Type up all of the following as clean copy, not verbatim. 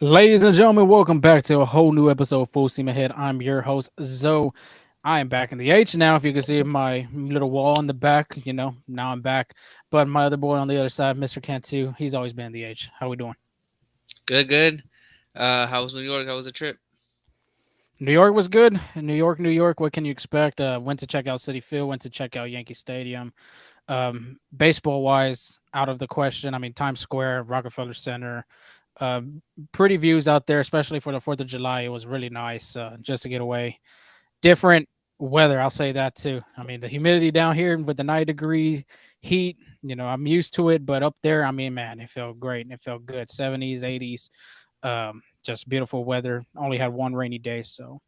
Ladies and gentlemen, welcome back to a whole new episode of Full Steam Ahead. I'm your host, Zoe. I am back in the H now. If you can see my little wall in the back, now I'm back. But my other boy on the other side, Mr. Cantu, he's always been in the H. How we doing? Good, good. How was New York? How was the trip? New York was good. New York, New York. What can you expect? Went to check out City Field. Went to check out Yankee Stadium. Baseball wise, out of the question. I mean, Times Square, Rockefeller Center. Uh, Pretty views out there, especially for the 4th of July. It was really nice just to get away. Different weather, I'll say that too. I mean, the humidity down here with the 90-degree heat, I'm used to it, but up there, I mean, man, it felt great and it felt good. 70s, 80s, just beautiful weather. Only had one rainy day, so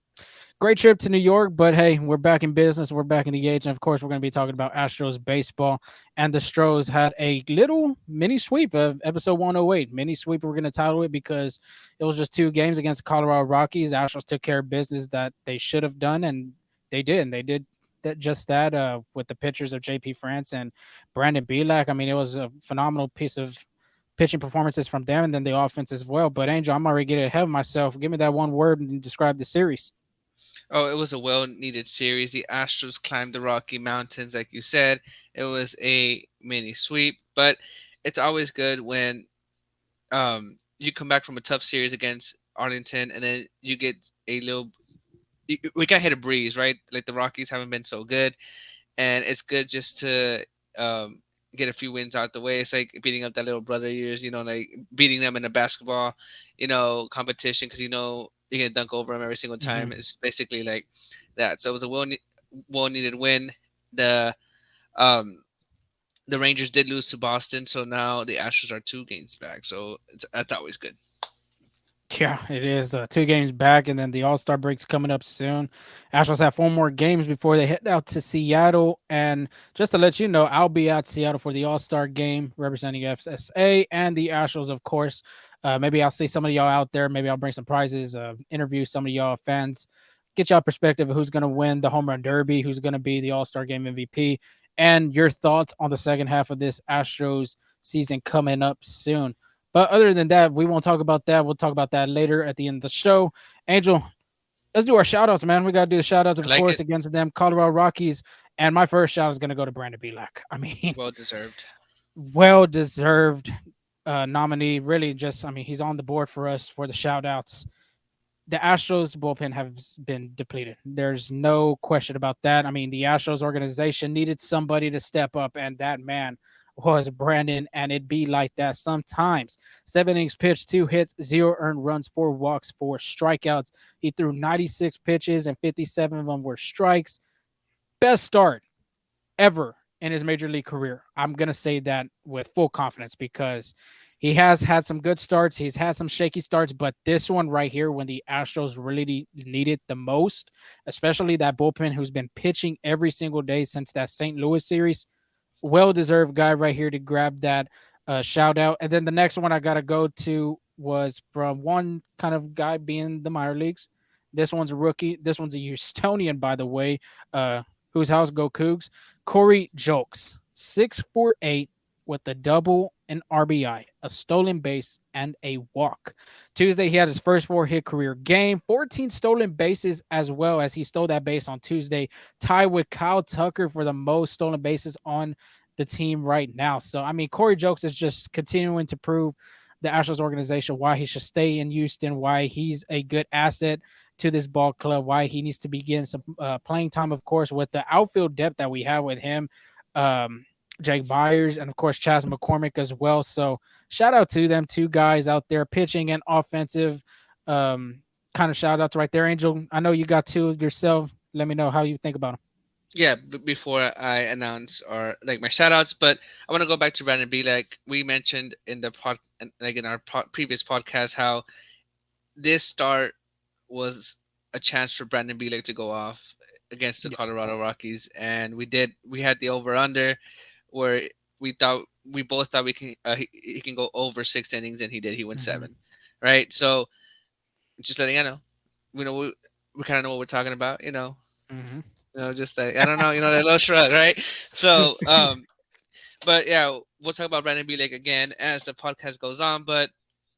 great trip to New York. But hey, we're back in business. We're back in the age, and of course, we're going to be talking about Astros baseball. And the Stros had a little mini sweep of episode 108. Mini sweep, we're going to title it because it was just two games against the Colorado Rockies. Astros took care of business that they should have done, and they did. And they did that just that with the pitchers of JP France and Brandon Belak. I mean, it was a phenomenal piece of pitching performances from them, and then the offense as well. But Angel, I'm already getting ahead of myself. Give me that one word and describe the series. Oh, it was a well-needed series. The Astros climbed the Rocky Mountains, like you said. It was a mini sweep, but it's always good when you come back from a tough series against Arlington, and then you get a little. We got hit a breeze, right? Like the Rockies haven't been so good, and it's good just to get a few wins out the way. It's like beating up that little brother of yours, like beating them in a basketball, competition because you're gonna dunk over them every single time. Mhm. It's basically like that. So it was a well needed win. The um the Rangers did lose to Boston, so now the Astros are 2 games back. So that's always good. Yeah, it is. 2 games back, and then the All Star break's coming up soon. Astros have 4 more games before they head out to Seattle. And just to let you know, I'll be at Seattle for the All Star game representing FSA and the Astros, of course. Maybe I'll see some of y'all out there. Maybe I'll bring some prizes, interview some of y'all fans, get y'all perspective of who's going to win the Home Run Derby, who's going to be the All Star game MVP, and your thoughts on the second half of this Astros season coming up soon. But other than that, we won't talk about that. We'll talk about that later at the end of the show. Angel, let's do our shout outs, man. We got to do the shout outs, I of like course, it. against them Colorado Rockies. And my first shout is going to go to Brandon Belak. I mean, Well deserved. well deserved nominee. Really, just, I mean, he's on the board for us for the shout outs. The Astros bullpen has been depleted. There's no question about that. I mean, the Astros organization needed somebody to step up, and that man was Brandon, and it be like that sometimes. 7 innings pitched, 2 hits, 0 earned runs, 4 walks, 4 strikeouts. He threw 96 pitches, and 57 of them were strikes. Best start ever in his major league career. I'm going to say that with full confidence because he has had some good starts. He's had some shaky starts, but this one right here, when the Astros really need it the most, especially that bullpen who's been pitching every single day since that St. Louis series, well deserved guy right here to grab that shout out. And then the next one I got to go to was from one kind of guy being the minor leagues. This one's a rookie. This one's a Houstonian, by the way. Whose house go Cougs? Corey Jokes, 6'8" with a double, an RBI, a stolen base, and a walk. Tuesday, he had his first 4-hit career game, 14 stolen bases as well as he stole that base on Tuesday, tied with Kyle Tucker for the most stolen bases on the team right now. So, I mean, Corey Jokes is just continuing to prove the Astros organization why he should stay in Houston, why he's a good asset to this ball club, why he needs to be getting some playing time, of course, with the outfield depth that we have with him, Jake Byers, and of course, Chas McCormick as well. So shout out to them, two guys out there pitching and offensive kind of shout outs right there. Angel, I know you got two yourself. Let me know how you think about them. Yeah, before I announce or like my shout outs, but I want to go back to Brandon B. Like we mentioned in the like in our previous podcast, how this start was a chance for Brandon Belek to go off against the Yeah. Colorado Rockies, and we did. We had the over under. where we both thought he can go over 6 innings, and he did. He went Mm-hmm. 7, right? So just letting you know, we know we kind of know what we're talking about, Mm-hmm. just like I don't know, that little shrug, right? So but yeah, we'll talk about Brandon Bilek again as the podcast goes on. But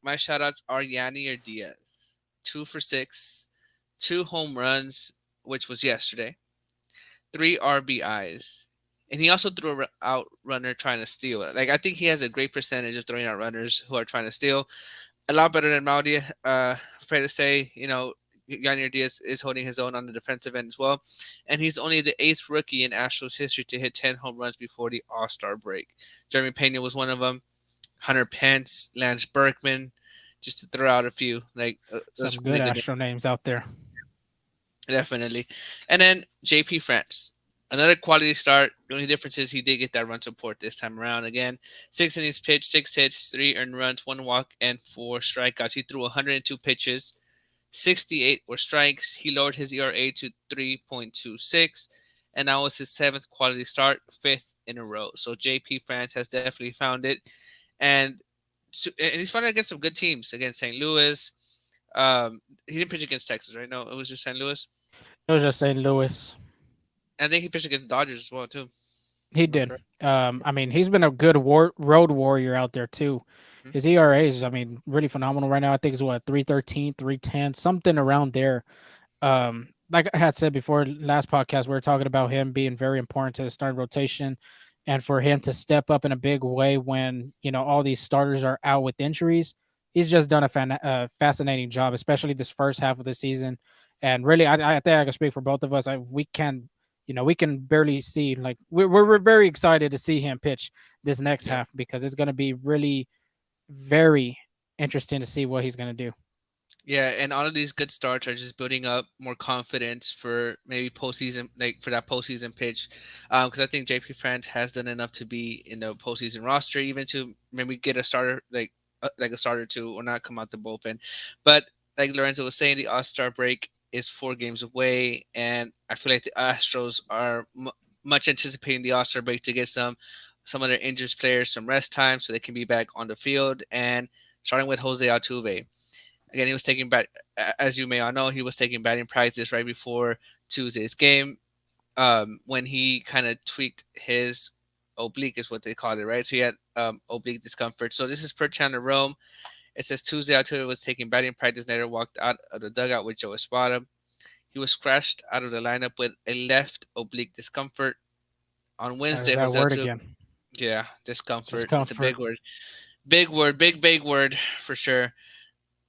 my shout outs are Yanni or Diaz, 2 for 6, 2 home runs, which was yesterday, 3 RBIs. And he also threw a out runner trying to steal it. Like, I think he has a great percentage of throwing out runners who are trying to steal. A lot better than Maudi. Fair to say, Yanir Diaz is holding his own on the defensive end as well. And he's only the 8th rookie in Astros history to hit 10 home runs before the All Star break. Jeremy Pena was one of them. Hunter Pence, Lance Berkman, just to throw out a few. Like, those Some are good pretty good. Astro names out there. Definitely. And then JP France. Another quality start. The only difference is he did get that run support this time around. Again, 6 innings pitched, 6 hits, 3 earned runs, 1 walk, and 4 strikeouts. He threw 102 pitches. 68 were strikes. He lowered his ERA to 3.26, and that was his 7th quality start, 5th in a row. So JP France has definitely found it, and he's found it against some good teams. Against St. Louis. He didn't pitch against Texas, right? No, it was just St. Louis. It was just St. Louis. I think he pitched against the Dodgers as well too. He Am I did. correct? I mean, he's been a good road warrior out there too. Mhm. His ERA is, I mean, really phenomenal right now. I think it's what 313, 310, something around there. Like I had said before, last podcast, we were talking about him being very important to the starting rotation, and for him to step up in a big way when all these starters are out with injuries. He's just done a fascinating job, especially this first half of the season. And really, I think I can speak for both of us. We can, we can barely see, like we're very excited to see him pitch this next Yeah. half because it's going to be really very interesting to see what he's going to do. Yeah, and all of these good starts are just building up more confidence for maybe postseason, like for that postseason pitch. Because I think JP France has done enough to be in the postseason roster, even to maybe get a starter, like a starter too, or not come out the bullpen. But like Lorenzo was saying, the All Star break is 4 games away, and I feel like the Astros are much anticipating the All Star break to get some of their injured players some rest time so they can be back on the field. And starting with Jose Altuve. Again, he was taking as you may all know, he was taking batting practice right before Tuesday's game. When he kind of tweaked his oblique, is what they call it, right? So he had oblique discomfort. So this is per Chandler Rome. It says Tuesday, Altuve was taking batting practice. Later walked out of the dugout with Joe Espada. He was scratched out of the lineup with a left oblique discomfort. On There's Wednesday, that Jose word Altuve, again. yeah, discomfort. It's a Discomfort. big word. Big word, big word for sure.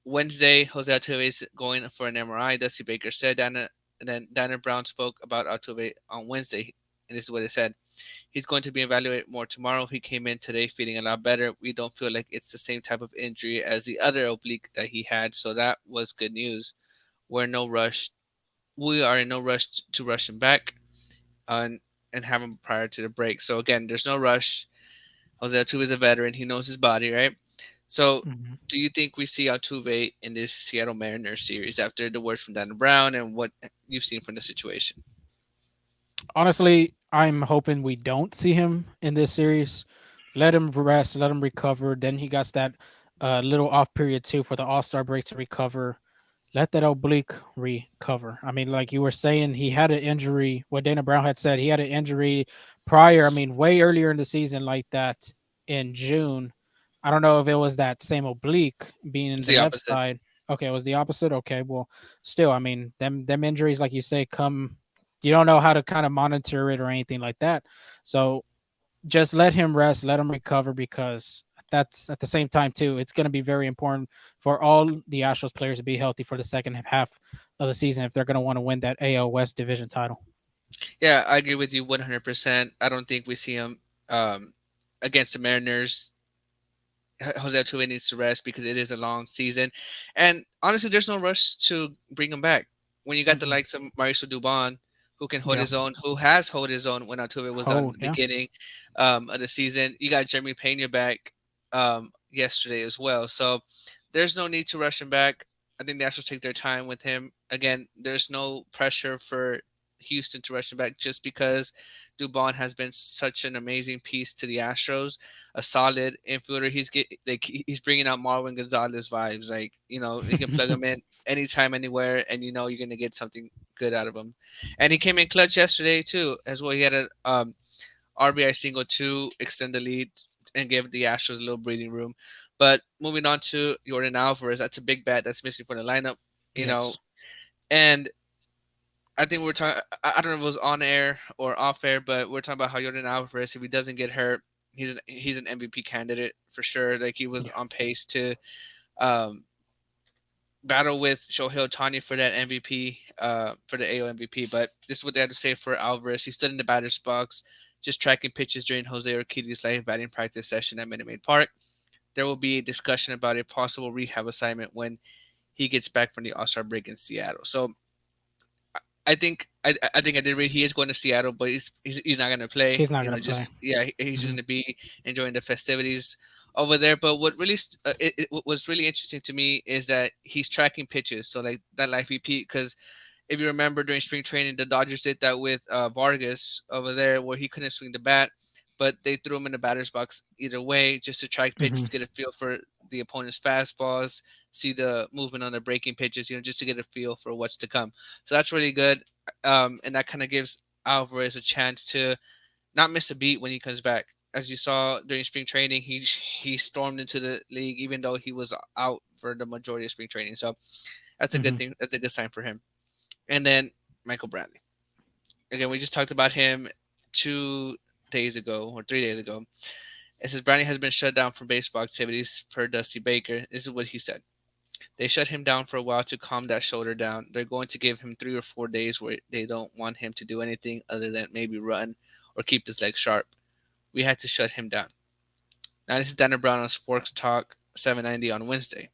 Wednesday, Jose Altuve is going for an MRI. Dusty Baker said. And then Dana Brown spoke about Altuve on Wednesday, and this is what it said. He's going to be evaluated more tomorrow. He came in today feeling a lot better. We don't feel like it's the same type of injury as the other oblique that he had, so that was good news. We're no rush. We are in no rush to rush him back and have him prior to the break. So again, there's no rush. Jose Altuve is a veteran. He knows his body, right? So, Mhm. do you think we see Altuve in this Seattle Mariners series after the words from Dana Brown and what you've seen from the situation? Honestly, I'm hoping we don't see him in this series. Let him rest, let him recover. Then he got that little off period too for the All Star break to recover. Let that oblique recover. I mean, like you were saying, he had an injury. What Dana Brown had said, he had an injury prior. I mean, way earlier in the season, like that in June. I don't know if it was that same oblique being in It's the the left opposite. side. Okay, it was the opposite. Okay, well, still, I mean, them injuries, like you say, come. You don't know how to kind of monitor it or anything like that. So just let him rest, let him recover because that's at the same time too. It's going to be very important for all the Astros players to be healthy for the second half of the season if they're going to want to win that AL West division title. Yeah, I agree with you 100%. I don't think we see him um, against the Mariners. Jose Altuve needs to rest because it is a long season, and honestly, there's no rush to bring him back. When you got the Mm-mm. likes of Mauricio Dubon, who can hold Yeah. his own, who has hold his own when Altuve was on Hold. the Yeah. beginning of the season. You got Jeremy Pena back yesterday as well, so there's no need to rush him back. I think the Astros take their time with him. Again, there's no pressure for Houston to rush him back just because Dubon has been such an amazing piece to the Astros, a solid infielder. He's bringing out Marwin Gonzalez vibes. Like, you can plug him in anytime, anywhere, and you're gonna get something good out of him. And he came in clutch yesterday too, as well. He had an RBI single to extend the lead and give the Astros a little breathing room. But moving on to Jordan Alvarez, that's a big bat that's missing from the lineup. You know, Yes, and I think we're talking. I don't know if it was on air or off air, but we're talking about how Jordan Alvarez, if he doesn't get hurt, he's an MVP candidate for sure. Like he was yeah, on pace to um, battle with Shohei Ohtani for that MVP, for the AL MVP. But this is what they had to say for Alvarez. He stood in the batter's box, just tracking pitches during Jose Urquidy's live batting practice session at Minute Maid Park. There will be a discussion about a possible rehab assignment when he gets back from the All Star break in Seattle. So I think I did read he is going to Seattle, but he's not going to play. he's not gonna play. Just yeah, he's Hmm. going to be enjoying the festivities over there. But what was really interesting to me is that he's tracking pitches. So like that live VP, because if you remember during spring training, the Dodgers did that with Vargas over there, where he couldn't swing the bat, but they threw him in the batter's box either way just to track Hmm. pitches, get a feel for the opponent's fastballs, see the movement on the breaking pitches, just to get a feel for what's to come. So that's really good, and that kind of gives Alvarez a chance to not miss a beat when he comes back. As you saw during spring training, he stormed into the league even though he was out for the majority of spring training. So that's a good Hmm. thing. That's a good sign for him. And then Michael Brantley. Again, we just talked about him 2 days ago or 3 days ago. It says Brantley has been shut down from baseball activities per Dusty Baker. This is what he said. They shut him down for a while to calm that shoulder down. They're going to give him 3 or 4 days where they don't want him to do anything other than maybe run or keep his legs sharp. We had to shut him down. Now, this is Dana Brown on Sports Talk 790 on Wednesday.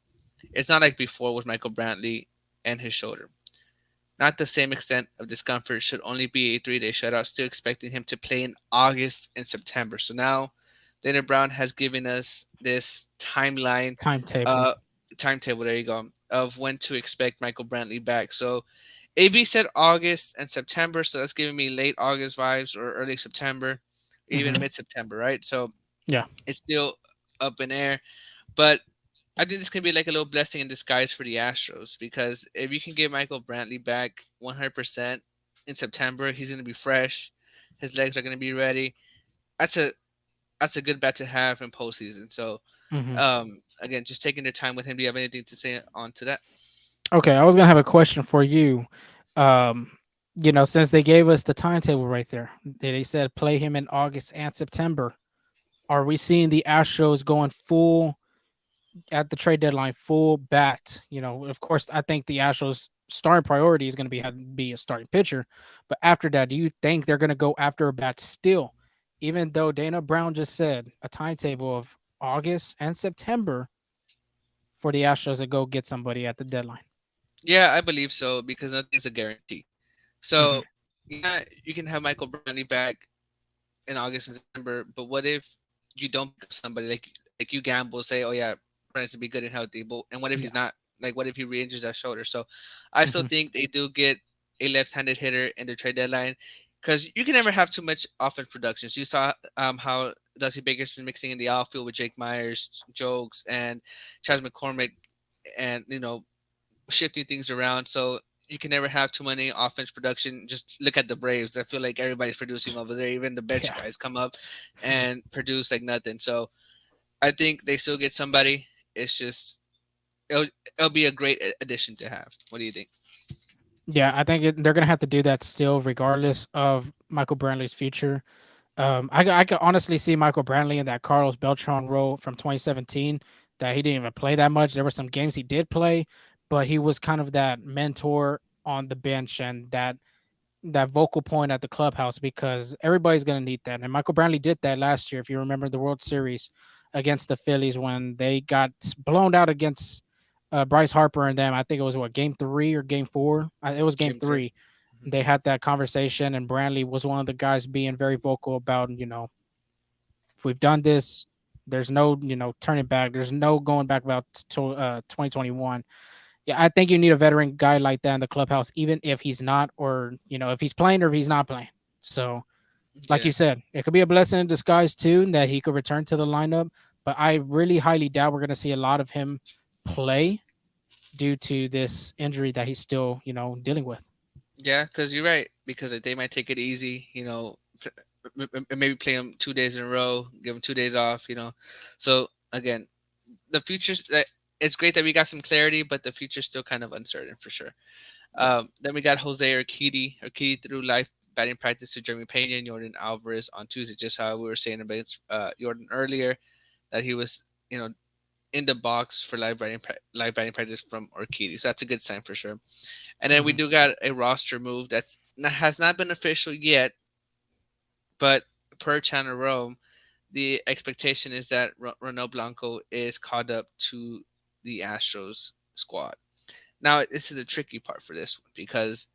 It's not like before with Michael Brantley and his shoulder. Not the same extent of discomfort, should only be a 3 day shutout, still expecting him to play in August and September. So now Dana Brown has given us this timeline, Timetable. uh, timetable, there you go, of when to expect Michael Brantley back. So AV said August and September, so that's giving me late August vibes or early September, even Hmm. mid September, right? So Yeah. it's still up in air. But I think this can be like a little blessing in disguise for the Astros because if you can get Michael Brantley back 100% in September, he's going to be fresh. His legs are going to be ready. That's a that's a good bet to have in postseason. So, Hmm. again, just taking the time with him. Do you have anything to say on to that? Okay, I was gonna have a question for you. Um, since they gave us the timetable right there, they said play him in August and September. Are we seeing the Astros going full at the trade deadline, full bat? Of course, I think the Astros starting priority is going to be a starting pitcher, but after that, do you think they're going to go after a bat still, even though Dana Brown just said a timetable of August and September for the Astros to go get somebody at the deadline? Yeah, I believe so because nothing's a guarantee. Hmm. So, yeah, you can have Michael Brantley back in August and September. But what if you don't pick up somebody like you gamble, say, oh yeah, Brandon to be good and healthy, but and what if he's Yeah. not? Like what if he re-injures that shoulder? So I still Hmm. think they do get a left-handed hitter in the trade deadline because you can never have too much offense productions. You saw how Dusty Baker's been mixing in the outfield with Jake Myers, Jokes, and Chas McCormick, and shifting things around. So you can never have too many offense production. Just look at the Braves. I feel like everybody's producing over there. Even the bench Yeah. guys come up and produce like nothing. So I think they still get somebody. It's just it'll be a great addition to have. What do you think? Yeah, I think they're going to have to do that still, regardless of Michael Brantley's future. I could honestly see Michael Brantley in that Carlos Beltran role from 2017 that he didn't even play that much. There were some games he did play, but he was kind of that mentor on the bench and that vocal point at the clubhouse because everybody's going to need that. And Michael Brantley did that last year. If you remember the World Series against the Phillies when they got blown out against Bryce Harper and them, I think it was what, game 3 or game 4. It was game Game three. 3. Mhm. They had that conversation, and Brantley was one of the guys being very vocal about, if we've done this, there's no, turning back. There's no going back about 2021. Yeah, I think you need a veteran guy like that in the clubhouse, even if he's not, or if he's playing or if he's not playing. So, like Yeah, you said, it could be a blessing in disguise too that he could return to the lineup. But I really highly doubt we're going to see a lot of him play due to this injury that he's still, dealing with. yeah, because you're right. Because they might take it easy, maybe play him 2 days in a row, give him 2 days off. So again, the future's it's great that we got some clarity, but the future's still kind of uncertain for sure. Then we got Jose Urquidy. Urquidy threw live batting practice to Jeremy Pena and Jordan Alvarez on Tuesday, just how we were saying about Jordan earlier, that he was, in the box for live batting practice from Urquidy. So that's a good sign for sure. And then we Hmm. do got a roster move has not been official yet, but per Channel Rome, the expectation is that Ronel Blanco is called up to the Astros squad. Now, this is a tricky part for this one because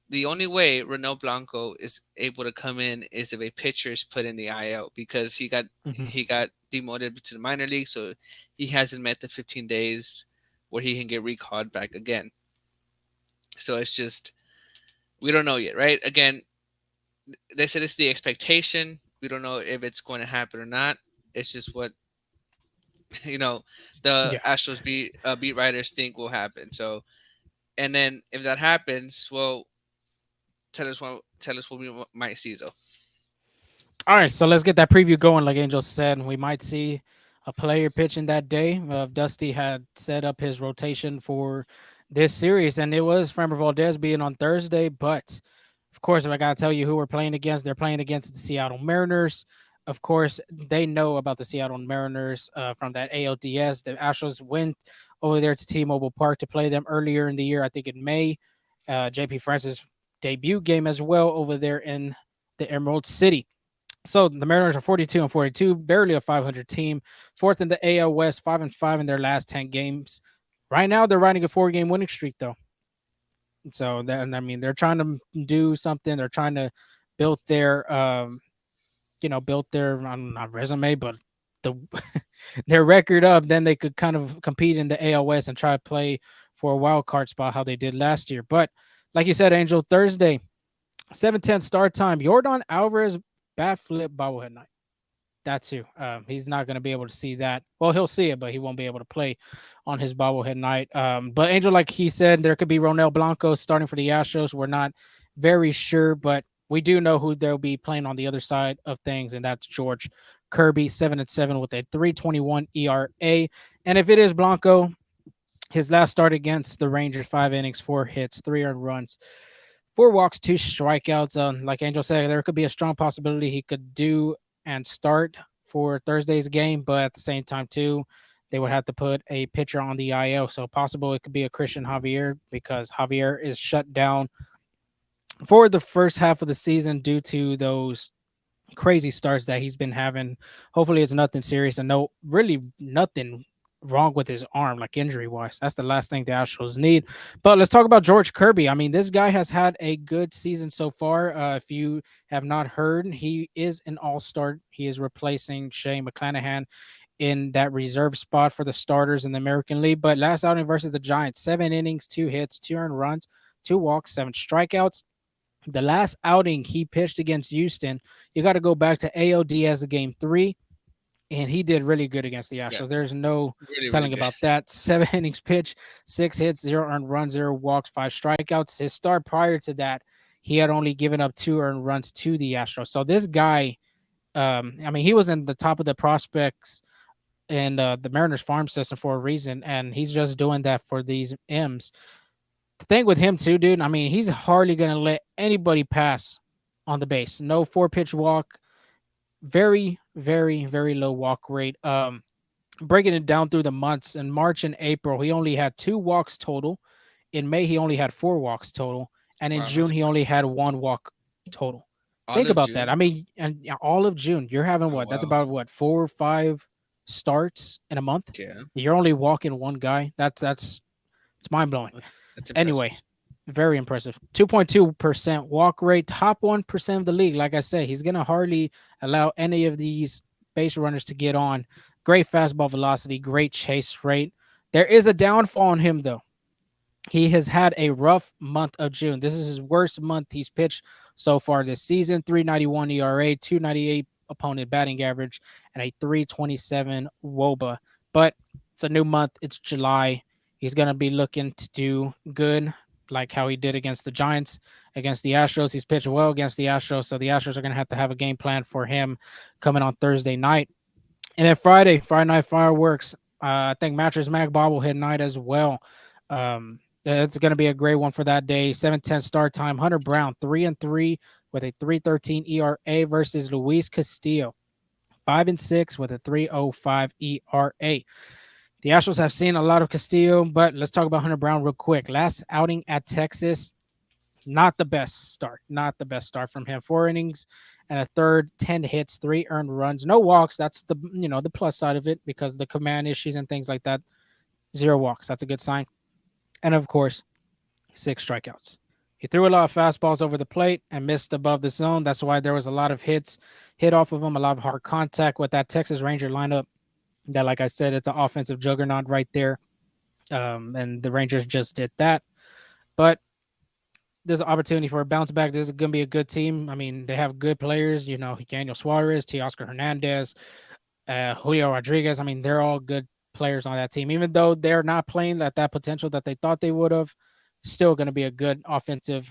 the only way Ronel Blanco is able to come in is if a pitcher is put in the IL because Hmm. he got demoted to the minor league, so he hasn't met the 15 days where he can get recalled back again. So it's just we don't know yet, right? Again, they said it's the expectation. We don't know if it's going to happen or not. It's just what you know the Yeah. Astros beat writers think will happen. So, and then if that happens, well, tell us what we might see though. All right, so let's get that preview going. Like Angel said, we might see a player pitching that day. Dusty had set up his rotation for this series, and it was Framber Valdez being on Thursday. But of course, if I gotta tell you who we're playing against, they're playing against the Seattle Mariners. Of course, they know about the Seattle Mariners from that ALDS. The Astros went over there to T-Mobile Park to play them earlier in the year, I think in May. JP Francis debut game as well over there in the Emerald City. So the Mariners are 42 and 42, barely a 500 team, fourth in the AL West, 5-5 in their last 10 games. Right now, they're riding a 4-game winning streak, though. So that, I mean, they're trying to do something. They're trying to build their, build their not resume, but the their record up. Then they could kind of compete in the AL West and try to play for a wild card spot, how they did last year. But like you said, Angel, Thursday, 7:10 start time. Jordan Alvarez bat flip bobblehead night. That too. He's not going to be able to see that. Well, he'll see it, but he won't be able to play on his bobblehead night. But Angel, like he said, there could be Ronel Blanco starting for the Astros. We're not very sure, but we do know who they'll be playing on the other side of things, and that's George Kirby, 7-7 with a 3.21 ERA. And if it is Blanco, his last start against the Rangers, 5 innings, 4 hits, 3 earned runs, 4 walks, 2 strikeouts. Like Angel said, there could be a strong possibility he could do and start for Thursday's game, but at the same time, too, they would have to put a pitcher on the IL. So possible it could be a Christian Javier because Javier is shut down for the first half of the season due to those crazy starts that he's been having. Hopefully, it's nothing serious and no, really nothing wrong with his arm, like injury wise. That's the last thing the Astros need. But let's talk about George Kirby. I mean, this guy has had a good season so far. If you have not heard, he is an all star. He is replacing Shane McClanahan in that reserve spot for the starters in the American League. But last outing versus the Giants, 7 innings, 2 hits, 2 earned runs, 2 walks, 7 strikeouts. The last outing he pitched against Houston, you got to go back to ALDS game 3, and he did really good against the Yeah, Astros. There's no really, really telling good. about that. 7 innings pitched, 6 hits, 0 earned runs, 0 walks, 5 strikeouts. His start prior to that, he had only given up 2 earned runs to the Astros. So this guy, I mean, he was in the top of the prospects and the Mariners farm system for a reason, and he's just doing that for these M's. The thing with him too, dude, I mean, he's hardly gonna let anybody pass on the base. No 4 pitch walk, very, very, very low walk rate. Breaking it down through the months in March and April, he only had 2 walks total. In May, he only had 4 walks total, and in Wow, that's June, he impressive. only had 1 walk total. All Think of about that. June. I mean, and yeah, all of June, you're having Oh what? That's wow. about what 4 or 5 starts in a month. Yeah, You're only walking one guy. That's it's mind blowing. that's impressive. Anyway, very impressive. 2.2% walk rate, top 1% of the league. Like I said, he's going to hardly allow any of these base runners to get on. Great fastball velocity, great chase rate. There is a downfall on him, though. He has had a rough month of June. This is his worst month he's pitched so far this season. 391 ERA, 298 opponent batting average, and a 327 WOBA. But it's a new month. It's July. He's going to be looking to do good, like how he did against the Giants, against the Astros. He's pitched well against the Astros, so the Astros are going to have a game plan for him coming on Thursday night. And then Friday night fireworks. I think Mattress Mac bobblehead night as well. It's going to be a great one for that day. 7:10 start time. Hunter Brown 3-3 with a 3.13 ERA versus Luis Castillo 5-6 with a 3.05 ERA. The Astros have seen a lot of Castillo, but let's talk about Hunter Brown real quick. Last outing at Texas, not the best start. Not the best start from him. 4 innings and a third, 10 hits, 3 earned runs, no walks. That's the plus side of it because the command issues and things like that. 0 walks. That's a good sign. And of course, 6 strikeouts. He threw a lot of fastballs over the plate and missed above the zone. That's why there was a lot of hits hit off of him, a lot of hard contact with that Texas Ranger lineup. That, like I said, it's an offensive juggernaut right there. And the Rangers just did that. But there's an opportunity for a bounce back. This is going to be a good team. I mean, they have good players, Daniel Suarez, Teoscar Hernandez, Julio Rodriguez. I mean, they're all good players on that team. Even though they're not playing at that potential that they thought they would have, still going to be a good offensive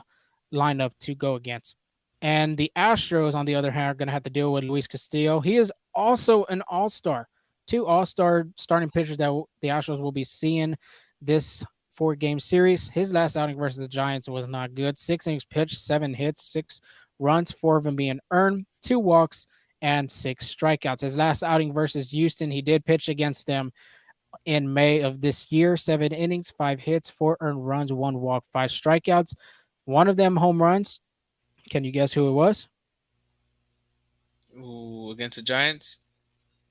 lineup to go against. And the Astros, on the other hand, are going to have to deal with Luis Castillo. He is also an all-star. 2 all-star starting pitchers that the Astros will be seeing this 4-game series. His last outing versus the Giants was not good. 6 innings pitched, 7 hits, 6 runs, 4 of them being earned, 2 walks, and 6 strikeouts. His last outing versus Houston, he did pitch against them in May of this year. 7 innings, 5 hits, 4 earned runs, 1 walk, 5 strikeouts. One of them home runs. Can you guess who it was? Ooh, against the Giants,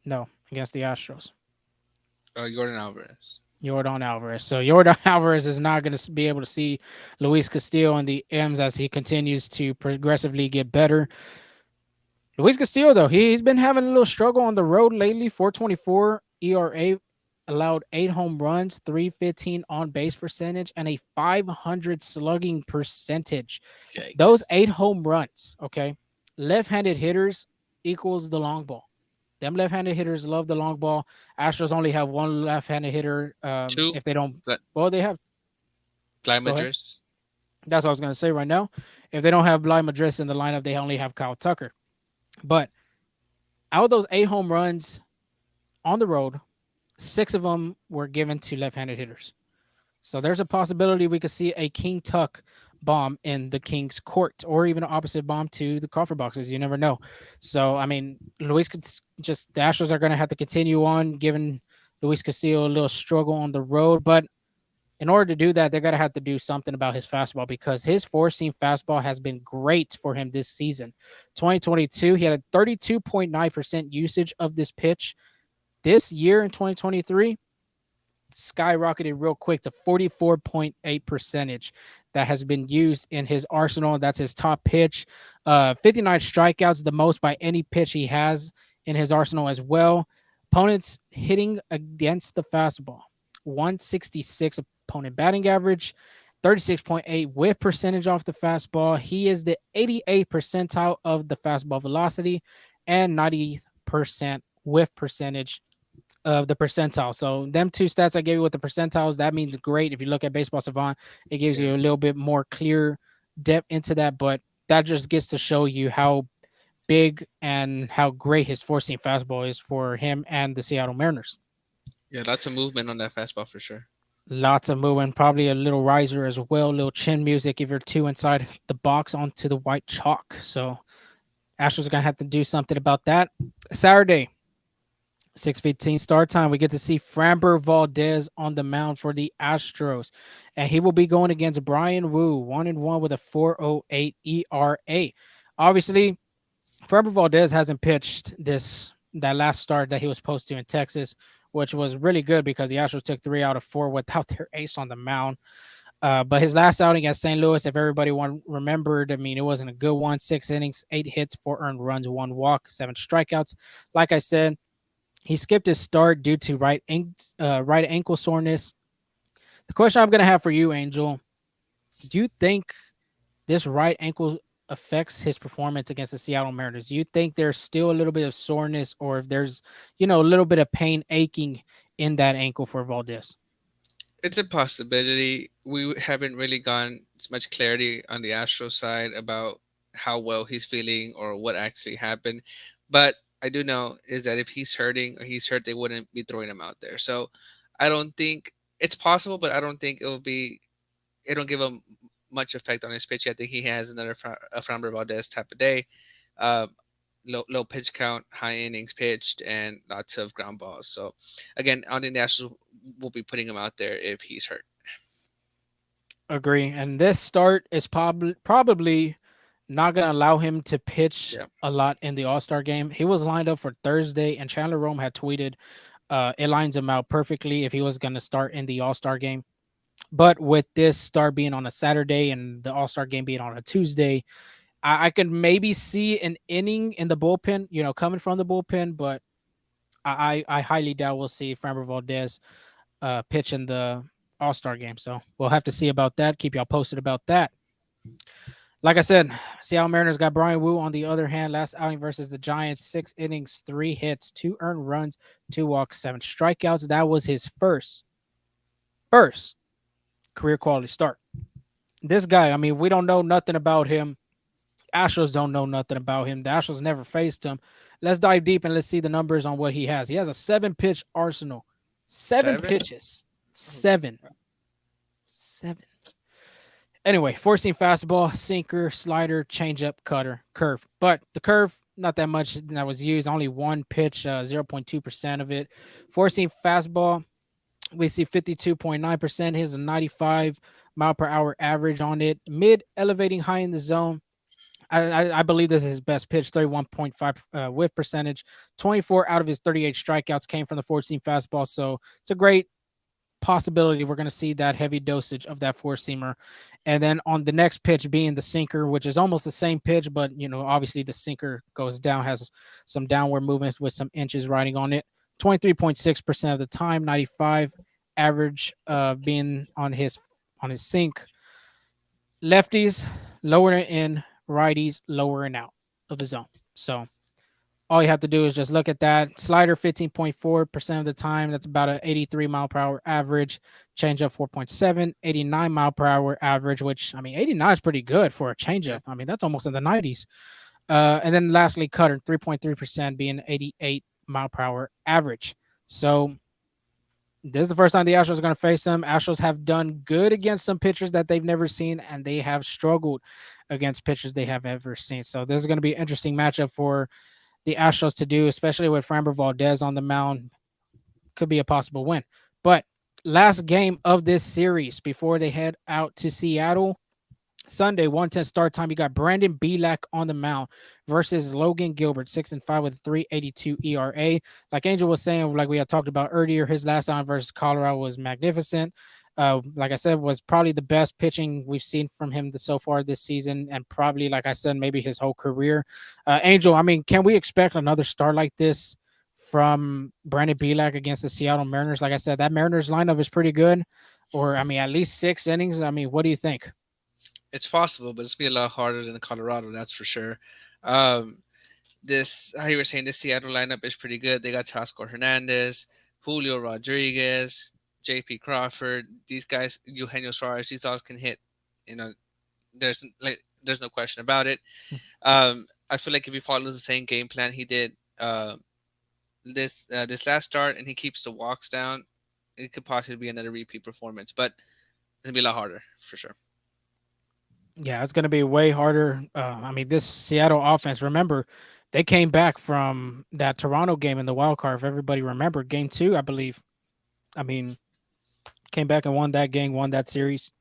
No, against the Astros. Jordan Alvarez. Yordan Alvarez. So Yordan Alvarez is not going to be able to see Luis Castillo in the M's as he continues to progressively get better. Luis Castillo, though, he's been having a little struggle on the road lately. 4.24 ERA, allowed 8 home runs, 315 on base percentage, and a 500 slugging percentage. Those Yikes. 8 home runs, okay, left-handed hitters equals the long ball. Them left-handed hitters love the long ball. Astros only have one left-handed hitter. Two, If they don't, Gla- well, they have. Go ahead. Madris. That's what I was going to say right now. If they don't have Bly Madris in the lineup, they only have Kyle Tucker. But out of those 8 home runs on the road, 6 of them were given to left-handed hitters. So there's a possibility we could see a King Tuck bomb in the King's court, or even an opposite bomb to the coffer boxes. You never know. So I mean, Luis could just the Astros are going to have to continue on giving Luis Castillo a little struggle on the road, but in order to do that, they're going to have to do something about his fastball because his four-seam fastball has been great for him this season. 2022, he had a 32.9% usage of this pitch. This year in 2023, skyrocketed real quick to 44.8 percentage that has been used in his arsenal. That's his top pitch. 59 strikeouts, the most by any pitch he has in his arsenal as well. Opponents hitting against the fastball. 166 opponent batting average, 36.8 whiff percentage off the fastball. He is the 88th percentile of the fastball velocity and 90% whiff percentage of the percentile. So them two stats I gave you with the percentiles, that means great. If you look at Baseball Savant, it gives Yeah. you a little bit more clear depth into that, but that just gets to show you how big and how great his four-seam fastball is for him and the Seattle Mariners. Yeah, lots of movement on that fastball for sure. Lots of moving, probably a little riser as well, a little chin music if you're two inside the box onto the white chalk. So Astros are going to have to do something about that. Saturday, 6:15 start time. We get to see Framber Valdez on the mound for the Astros, and he will be going against Brian Wu, 1-1 with a 4.08 ERA. Obviously, Framber Valdez hasn't pitched that last start that he was supposed to in Texas, which was really good because the Astros took 3 out of 4 without their ace on the mound. But his last outing at St. Louis, if everybody remembered, I mean, it wasn't a good one. 6 innings, 8 hits, 4 earned runs, 1 walk, 7 strikeouts. Like I said, he skipped his start due to right ankle soreness. The question I'm gonna have for you, Angel, do you think this right ankle affects his performance against the Seattle Mariners? Do you think there's still a little bit of soreness, or if there's, a little bit of pain aching in that ankle for Valdez? It's a possibility. We haven't really gotten as much clarity on the Astro side about how well he's feeling or what actually happened. But I do know is that if he's hurting or he's hurt, they wouldn't be throwing him out there. So I don't think it's possible, but I don't think it will be. It don't give him much effect on his pitch. I think he has another a Framber Valdez type of day. Uh, low pitch count, high innings pitched, and lots of ground balls. So again, on the Nationals will be putting him out there if he's hurt. Agree. And this start is probably not going to allow him to pitch Yeah. a lot in the All Star game. He was lined up for Thursday, and Chandler Rome had tweeted it lines him out perfectly if he was going to start in the All Star game. But with this start being on a Saturday and the All Star game being on a Tuesday, I could maybe see an inning in the bullpen, coming from the bullpen, but I highly doubt we'll see Framber Valdez pitch in the All Star game. So we'll have to see about that. Keep y'all posted about that. Like I said, Seattle Mariners got Brian Wu on the other hand. Last outing versus the Giants, 6 innings, 3 hits, 2 earned runs, 2 walks, 7 strikeouts. That was his first career quality start. This guy, I mean, we don't know nothing about him. Astros don't know nothing about him. The Astros never faced him. Let's dive deep and let's see the numbers on what he has. He has a 7 pitch arsenal, seven Seven. pitches, Oh, seven, seven. Anyway, 4-seam fastball, sinker, slider, changeup, cutter, curve. But the curve, not that much that was used. Only one pitch, 0.2% of it. 4-seam fastball, we see 52.9%. Here's a 95 mile per hour average on it. Mid elevating high in the zone. I believe this is his best pitch, 31.5 whiff percentage. 24 out of his 38 strikeouts came from the 4-seam fastball. So it's a great possibility we're going to see that heavy dosage of that 4-seamer. And then on the next pitch being the sinker, which is almost the same pitch, but, obviously the sinker goes down, has some downward movement with some inches riding on it. 23.6% of the time, 95 average being on his sink. Lefties lower and in, righties lower and out of the zone. So all you have to do is just look at that. Slider 15.4% of the time. That's about an 83 mile per hour average. Changeup 4.7, 89 mile per hour average, which, I mean, 89 is pretty good for a yeah. changeup. I mean, that's almost in the 90s. And then lastly, cutter 3.3% being 88 mile per hour average. So this is the first time the Astros are going to face them. Astros have done good against some pitchers that they've never seen, and they have struggled against pitchers they have ever seen. So this is going to be an interesting matchup for the Astros to do, especially with Framber Valdez on the mound. Could be a possible win. But last game of this series before they head out to Seattle, Sunday, 1:10 start time. You got Brandon Belak on the mound versus Logan Gilbert, 6-5 with a 3.82 ERA. Like Angel was saying, like we had talked about earlier, his last time versus Colorado was magnificent. Like I said, was probably the best pitching we've seen from him so far this season, and probably, like I said, maybe his whole career. Angel, I mean, can we expect another start like this from Brandon Belak against the Seattle Mariners? Like I said, that Mariners lineup is pretty good, or I mean, at least 6 innings. I mean, what do you think? It's possible, but it's be a lot harder than Colorado, that's for sure. Um, this, how you were saying, this Seattle lineup is pretty good. They got Tasco Hernandez, Julio Rodriguez, J.P. Crawford. These guys, Eugenio Suarez, these all can hit. You know, there's no question about it. I feel like if he follows the same game plan he did this last start, and he keeps the walks down, it could possibly be another repeat performance. But it'll be a lot harder for sure. Yeah, it's going to be way harder. I mean, this Seattle offense, remember, they came back from that Toronto game in the wild card. If everybody remembered, game two, I believe. I mean, came back and won that game, won that series.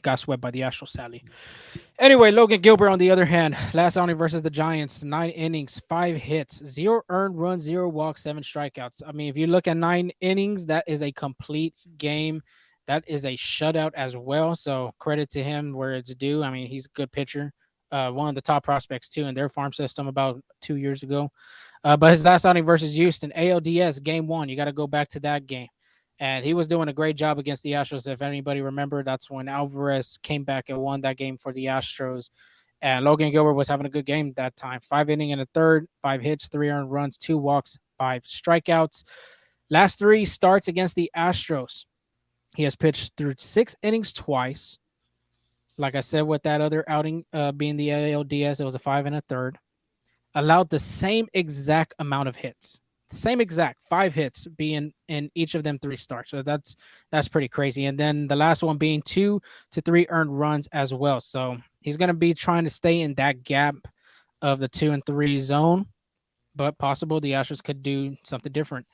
Got swept by the Astros, sadly. Anyway, Logan Gilbert, on the other hand, last outing versus the Giants, 9 innings, 5 hits, 0 earned runs, 0 walks, 7 strikeouts. I mean, if you look at 9 innings, that is a complete game. That is a shutout as well. So credit to him where it's due. I mean, he's a good pitcher. One of the top prospects too in their farm system about 2 years ago. But his last outing versus Houston, ALDS game one. You got to go back to that game. and he was doing a great job against the Astros. If anybody remember, that's when Alvarez came back and won that game for the Astros. And Logan Gilbert was having a good game that time. 5 inning and a third, 5 hits, 3 earned runs, 2 walks, 5 strikeouts. Last 3 starts against the Astros, he has pitched through 6 innings twice. Like I said, with that other outing being the ALDS, it was a 5 and a third. Allowed the same exact amount of hits, the same exact 5 hits being in each of them 3 starts. So that's pretty crazy. And then the last one being 2 to 3 earned runs as well. So he's going to be trying to stay in that gap of the 2 and 3 zone, but possible the Astros could do something different.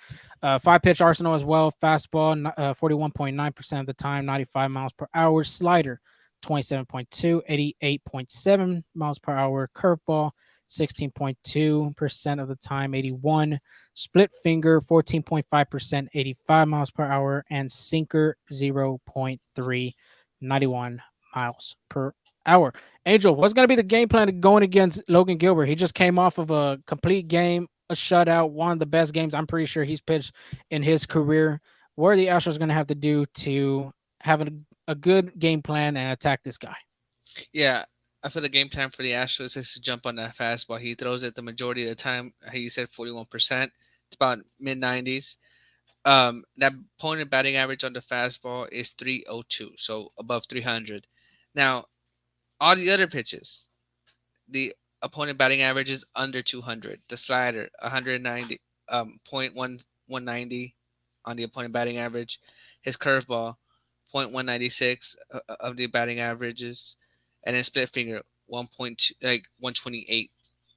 5 pitch arsenal as well. Fastball, 41.9% of the time, 95 miles per hour. Slider, 27.2, 88.7 miles per hour. Curveball, 16.2% of the time, 81. Split finger, 14.5%, 85 miles per hour. And sinker, 0.3, 91 miles per hour. Angel, what's going to be the game plan going against Logan Gilbert? He just came off of a complete game, a shutout, one of the best games I'm pretty sure he's pitched in his career. What are the Astros going to have to do to have a good game plan and attack this guy? Yeah, I feel the game time for the Astros is to jump on that fastball. He throws it the majority of the time. How you said 41%. It's about mid 90s. That opponent batting average on the fastball is 302, so above 300. Now, all the other pitches, the opponent batting average is under 200. The slider, 190, point 190 on the opponent batting average. His curveball, point 196 of the batting averages, and then split finger, 1.2, like 128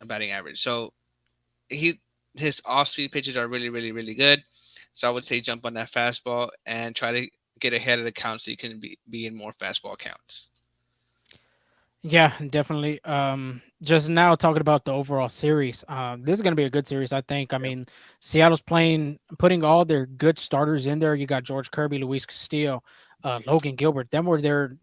batting average. So he his off speed pitches are really, really, really good. So I would say jump on that fastball and try to get ahead of the count so you can be in more fastball counts. Yeah, definitely. Just now talking about the overall series. This is going to be a good series, I think. I Yeah. mean, Seattle's putting all their good starters in there. You got George Kirby, Luis Castillo, Logan Gilbert. Them were their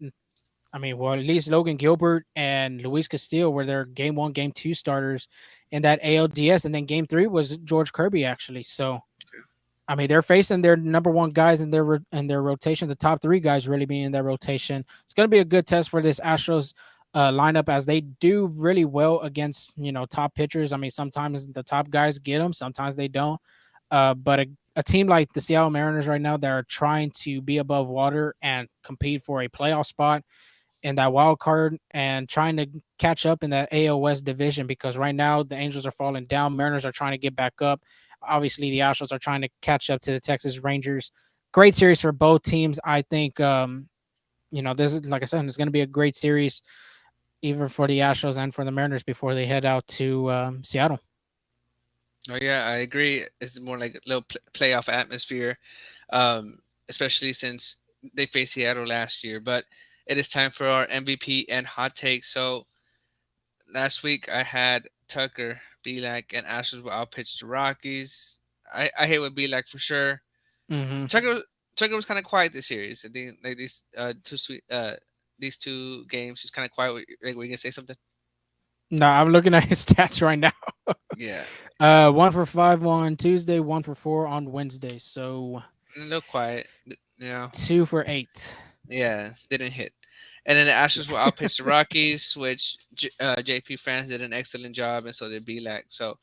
I mean, well, at least Logan Gilbert and Luis Castillo were their game one, game two starters in that ALDS, and then game three was George Kirby actually. So, I mean, they're facing their number one guys in their rotation. The top 3 guys really being in their rotation. It's going to be a good test for this Astros lineup as they do really well against top pitchers. I mean, sometimes the top guys get them, sometimes they don't. But a team like the Seattle Mariners right now that are trying to be above water and compete for a playoff spot in that wild card and trying to catch up in that AL West division because right now the Angels are falling down. Mariners are trying to get back up. Obviously, the Astros are trying to catch up to the Texas Rangers. Great series for both teams. I think, this is, like I said, it's going to be a great series, even for the Astros and for the Mariners before they head out to Seattle. Oh yeah, I agree. It's more like a little playoff atmosphere, um, especially since they faced Seattle last year. But it is time for our MVP and hot take. So last week I had Tucker, Belak, and Astros will outpitch the Rockies. I hate what Belak for sure. Hmm. Tucker Tucker was kind of quiet this series. I think like these 2 games he's kind of quiet. Like, were you gonna say something? No, I'm looking at his stats right now. Yeah, 1 for 5 on Tuesday, 1 for 4 on Wednesday. So a little quiet. You know, 2 for 8. yeah, didn't hit. And then the Astros will outpitch the Rockies, which JP France did an excellent job, and so did BLAC. So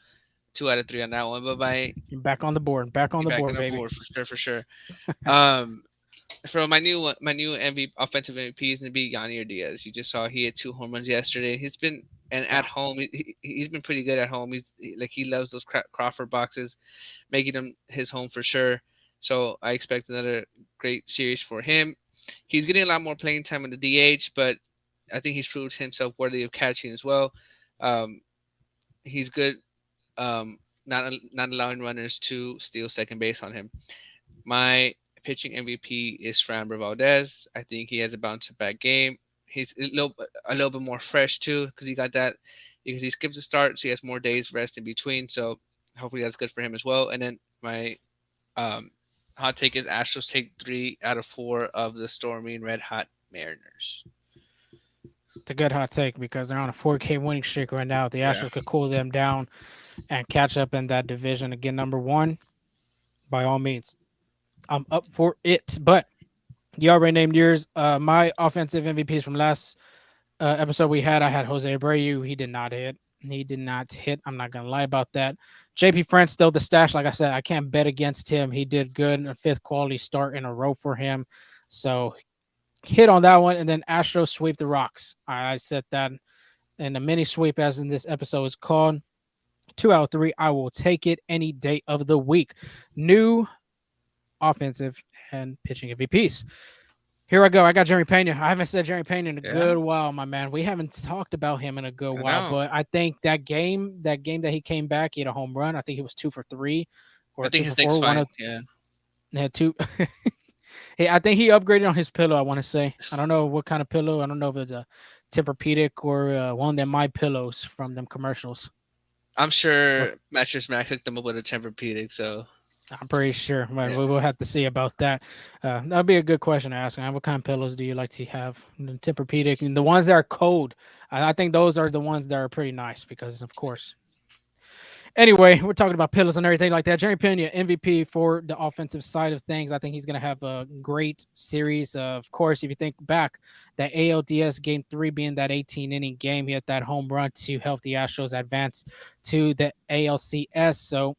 2 out of 3 on that one. But by You're back on the board. Back on the back on board, the baby. board for sure, for sure. Um, for my new MVP offensive MVP is gonna be Yanier Diaz. You just saw he had 2 home runs yesterday. He's been and Yeah. at home he's been pretty good at home. Like he loves those Crawford boxes, making them his home for sure. So I expect another great series for him. He's getting a lot more playing time in the DH, but I think he's proved himself worthy of catching as well. Um, he's good. Not allowing runners to steal second base on him. My pitching MVP is Framber Valdez. I think he has a bounce back game. He's a little bit more fresh too because he got that because he skipped the start, so he has more days rest in between. So hopefully that's good for him as well. And then my um, hot take is Astros take 3 out of 4 of the storming red hot Mariners. It's a good hot take because they're on a 4K winning streak right now. The Yeah. Astros could cool them down and catch up in that division again. Number one, by all means. I'm up for it. But you already named yours. My offensive MVPs from last episode we had, I had Jose Abreu. He did not hit. He did not hit. I'm not gonna lie about that. JP France still the stash. Like I said, I can't bet against him. He did good. A fifth quality start in a row for him. So hit on that one. And then Astros sweep the Rocks. I said that in a mini sweep, as in this episode is called. 2 out of 3. I will take it any day of the week. New offensive and pitching MVPs. Here I go. I got Jerry Pena. I haven't said Jerry Pena in a Yeah, good while, my man. We haven't talked about him in a good I while, know. but I think that game that he came back, he had a home run. I think he was 2 for 3 I or think two for his neck's four. One fine. of Yeah. had two. Hey, I think he upgraded on his pillow. I want to say. I don't know what kind of pillow. I don't know if it's a Tempur-Pedic or one of them My Pillows from them commercials. I'm But sure Mattress Mac hooked them up with a Tempur-Pedic. So I'm pretty sure. But yeah, we will have to see about that. That'll be a good question to ask. What kind of pillows do you like to have? The Tempur-Pedic and the ones that are cold. I think those are the ones that are pretty nice because, of course. Anyway, we're talking about pillows and everything like that. Jerry Pena, MVP for the offensive side of things. I think he's going to have a great series. Of course, if you think back, that ALDS game 3 being that 18 inning game, he had that home run to help the Astros advance to the ALCS. So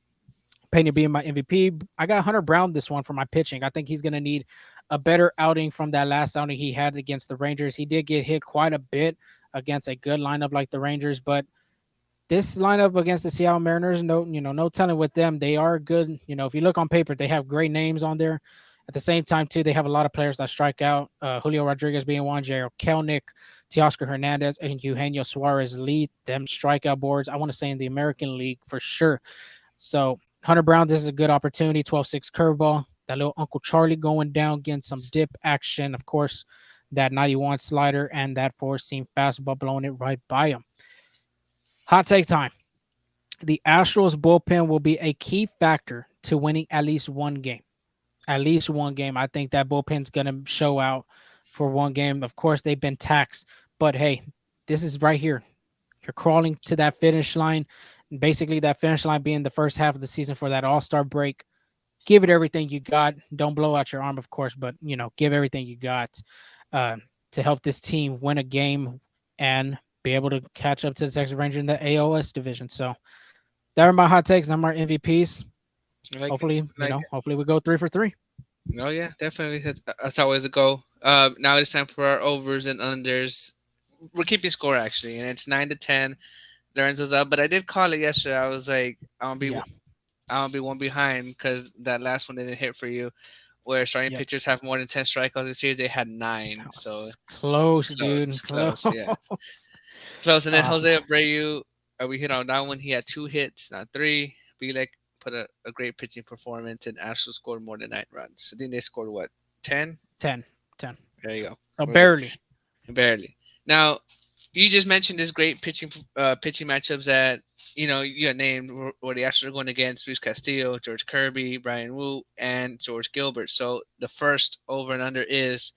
Pena being my MVP. I got Hunter Brown this one for my pitching. I think he's going to need a better outing from that last outing he had against the Rangers. He did get hit quite a bit against a good lineup like the Rangers, but this lineup against the Seattle Mariners, no telling with them. They are good. If you look on paper, they have great names on there. At the same time, too, they have a lot of players that strike out. Julio Rodriguez being one, Jairo Kelnick, Teoscar Hernandez, and Eugenio Suarez lead them strikeout boards. I want to say in the American League for sure. So Hunter Brown, this is a good opportunity. 12-6 curveball. That little Uncle Charlie going down, getting some dip action. Of course, that 91 slider and that four seam fastball blowing it right by him. Hot take time. The Astros bullpen will be a key factor to winning at least one game. At least one game. I think that bullpen's going to show out for one game. Of course, they've been taxed, but hey, this is right here. You're crawling to that finish line. Basically, that finish line being the first half of the season for that All-Star break. Give it everything you got. Don't blow out your arm, of course, but give everything you got uh, to help this team win a game and be able to catch up to the Texas Rangers in the AOS division. So that are my hot takes and my MVPs. I like it. Hopefully, I like it. hopefully we go 3 for 3. Oh yeah, definitely. That's always a goal. Now it's time for our overs and unders. We're keeping score actually, and it's 9-10. Lorenzo's up, but I did call it yesterday. I was like, Yeah. I'll be one behind because that last one didn't hit for you. Where starting Yep. pitchers have more than 10 strikeouts this series, they had nine. That So was close, dude. close, yeah, Close. close. And then Oh Jose man. Abreu, we hit on that one. He had 2 hits, not three. Be like put a great pitching performance, and Astros scored more than 9 runs. I think they scored what 10. 10. 10. There you go. So We're good. barely. Barely. Now, you just mentioned this great pitching matchups that you had named where the Astros are going against Luis Castillo, George Kirby, Brian Wu, and George Gilbert. So the first over and under is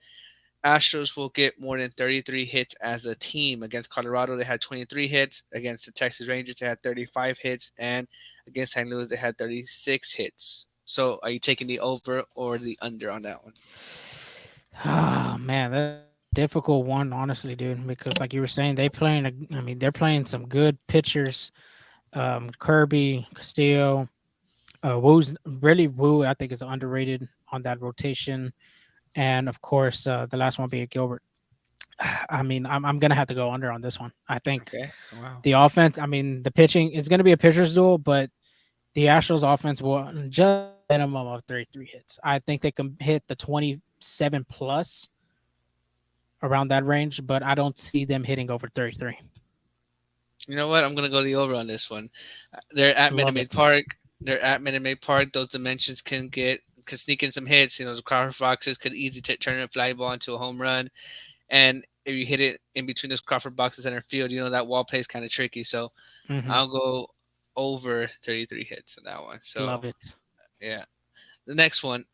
Astros will get more than 33 hits as a team. Against Colorado, they had 23 hits. Against the Texas Rangers, they had 35 hits, and against St. Louis, they had 36 hits. So, are you taking the over or the under on that one? Oh man, that's a difficult one, honestly, dude. Because like you were saying, they're playing some good pitchers. Kirby, Castillo, Woo's really Woo. I think is underrated on that rotation, and of course, the last one being Gilbert. I'm gonna have to go under on this one. I think Okay. Wow. the offense. The pitching. It's gonna be a pitcher's duel, but the Astros offense will just minimum of 33 hits. I think they can hit the 27 plus around that range, but I don't see them hitting over 33. You know what? I'm gonna go the over on this one. They're at Minute Love Maid it. Park. They're at Minute Maid Park. Those dimensions can sneak in some hits. The Crawford boxes could easily turn a fly ball into a home run. And if you hit it in between those Crawford boxes center field, that wall play is kind of tricky. So Hmm. I'll go over 33 hits on that one. Love So it. yeah, the next one,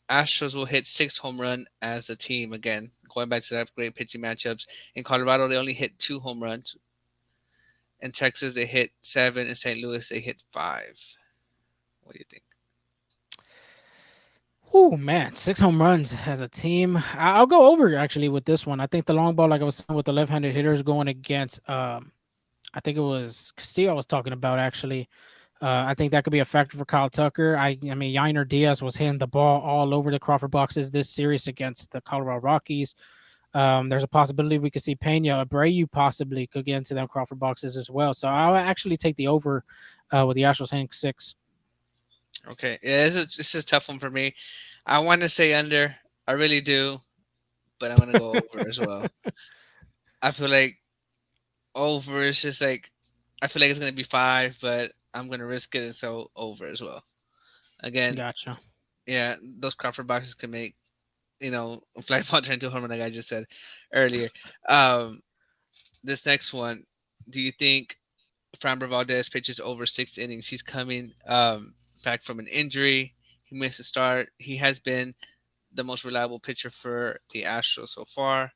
Astros will hit 6 home run as a team again. Going back to that great pitching matchups in Colorado, they only hit 2 home runs. In Texas, they hit 7. In St. Louis, they hit 5. What do you think? Oh man, 6 home runs as a team. I'll go over actually with this one. I think the long ball, like I was saying, with the left-handed hitters going against, I think it was Castillo I was talking about actually. I think that could be a factor for Kyle Tucker. I mean, Yainer Diaz was hitting the ball all over the Crawford boxes this series against the Colorado Rockies. There's a possibility we could see Pena Abreu possibly could get into them Crawford boxes as well. So I'll actually take the over with the Astros hitting six. Okay, yeah, this is a tough one for me. I want to say under. I really do, but I'm gonna go over as well. I feel like over is just like I feel like it's gonna be five, but I'm gonna risk it, and so over as well. Again, Gotcha. yeah, those Crawford boxes can make a fly ball turn into a home run, like I just said earlier. Um, this next one, do you think Framber Valdez pitches over 6 innings? He's coming back from an injury. He missed a start. He has been the most reliable pitcher for the Astros so far.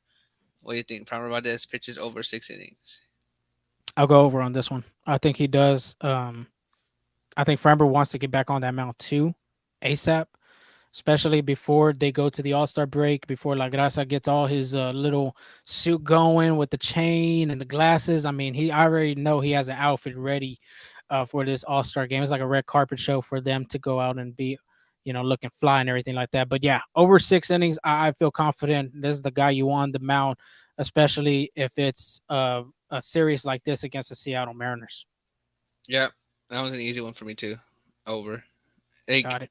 What do you think? Framber Valdez pitches over 6 innings. I'll go over on this one. I think he does. I think Framber wants to get back on that mound too, ASAP, especially before they go to the All Star break. Before La Grasa gets all his little suit going with the chain and the glasses. I mean, I already know he has an outfit ready for this All Star game. It's like a red carpet show for them to go out and be, looking fly and everything like that. But yeah, over 6 innings, I feel confident. This is the guy you want on the mound, especially if it's a series like this against the Seattle Mariners. Yeah, that was an easy one for me too. Over. Like Got it.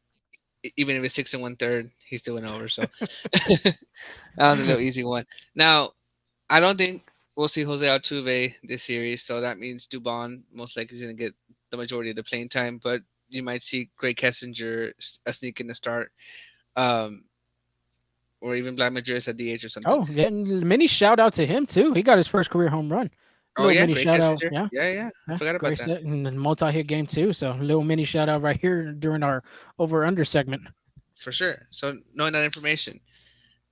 even if it's 6 1/3, he's still an over. So that was a little easy one. Now I don't think we'll see Jose Altuve this series, so that means Dubon most likely is going to get the majority of the playing time. But you might see Greg Kessinger a sneak in the start, um, or even Vlad Madrid at DH or something. Oh, getting mini shout out to him too. He got his first career home run. Oh Little yeah, mini Greg shout out. Kessinger. Yeah. Yeah, yeah, I Yeah. forgot about Great that set and multi hit game too. So little mini shout out right here during our over under segment. for sure. So knowing that information,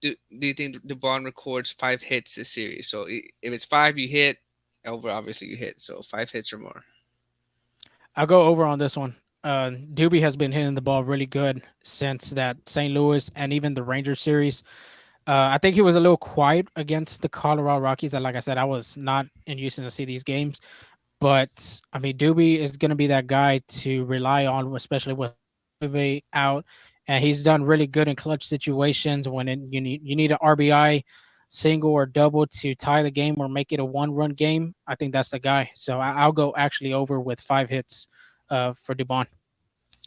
do you think Dubon records 5 hits this series? So if it's five, you hit. Over, obviously, you hit. So 5 hits or more. I'll go over on this one. Doobie has been hitting the ball really good since that St. Louis and even the Rangers series. I think he was a little quiet against the Colorado Rockies. And like I said, I was not in Houston to see these games. But I mean, Doobie is going to be that guy to rely on, especially with Altuve out. And he's done really good in clutch situations when you need an RBI single or double to tie the game or make it a one-run game. I think that's the guy. So I'll go actually over with 5 hits for Dubon.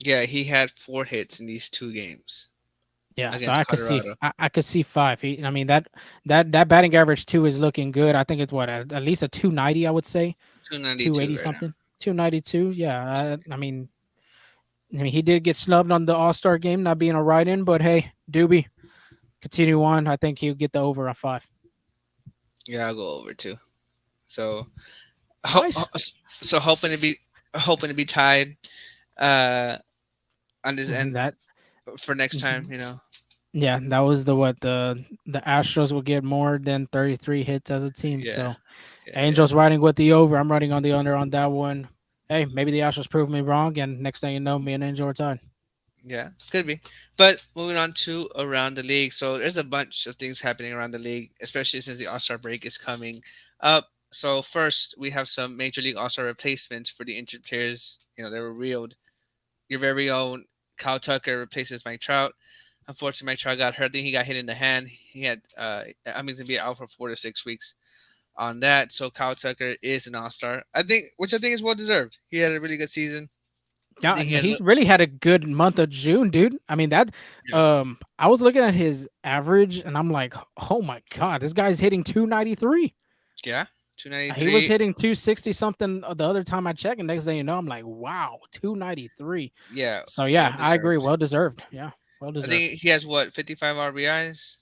Yeah, he had 4 hits in these 2 games Yeah, so against I could see Colorado. I could see five. I mean that batting average too is looking good. I think it's what at least a 290. I would say 292 280 right now. something. 292. Yeah, I mean, he did get snubbed on the All Star game, not being a write in, but hey, Doobie, continue on. I think he'll get the over on five. Yeah, I'll go over too. So, ho- Nice. so hoping to be tied uh on this Mhm. end That, for next time. mhm. Yeah, that was the Astros will get more than 33 hits as a team. Yeah, So yeah, yeah, Angels riding with the over. I'm riding on the under on that one. Hey, maybe the Astros prove me wrong, and next thing you know, me and Angel are tied. yeah. Could be. But moving on to around the league. So there's a bunch of things happening around the league, especially since the All Star break is coming up. So first, we have some Major League All Star replacements for the injured players. They were reeled. Your very own Kyle Tucker replaces Mike Trout. Unfortunately, Mike Trout got hurt. I think he got hit in the hand. He had, I mean, he's gonna be out for 4 to 6 weeks on that. So Kyle Tucker is an All Star. Which I think is well deserved. He had a really good season. I Yeah, think he and had, he's really had a good month of June, dude. I mean that. yeah, I was looking at his average, and I'm like, oh my god, this guy's hitting 293. yeah, two ninety He was three. hitting 260 something the other time I checked, and next thing you know, I'm like, wow, 293. Yeah, So well yeah, I agree. deserved. Well deserved. Yeah, well I deserved. think he has what 55 RBIs.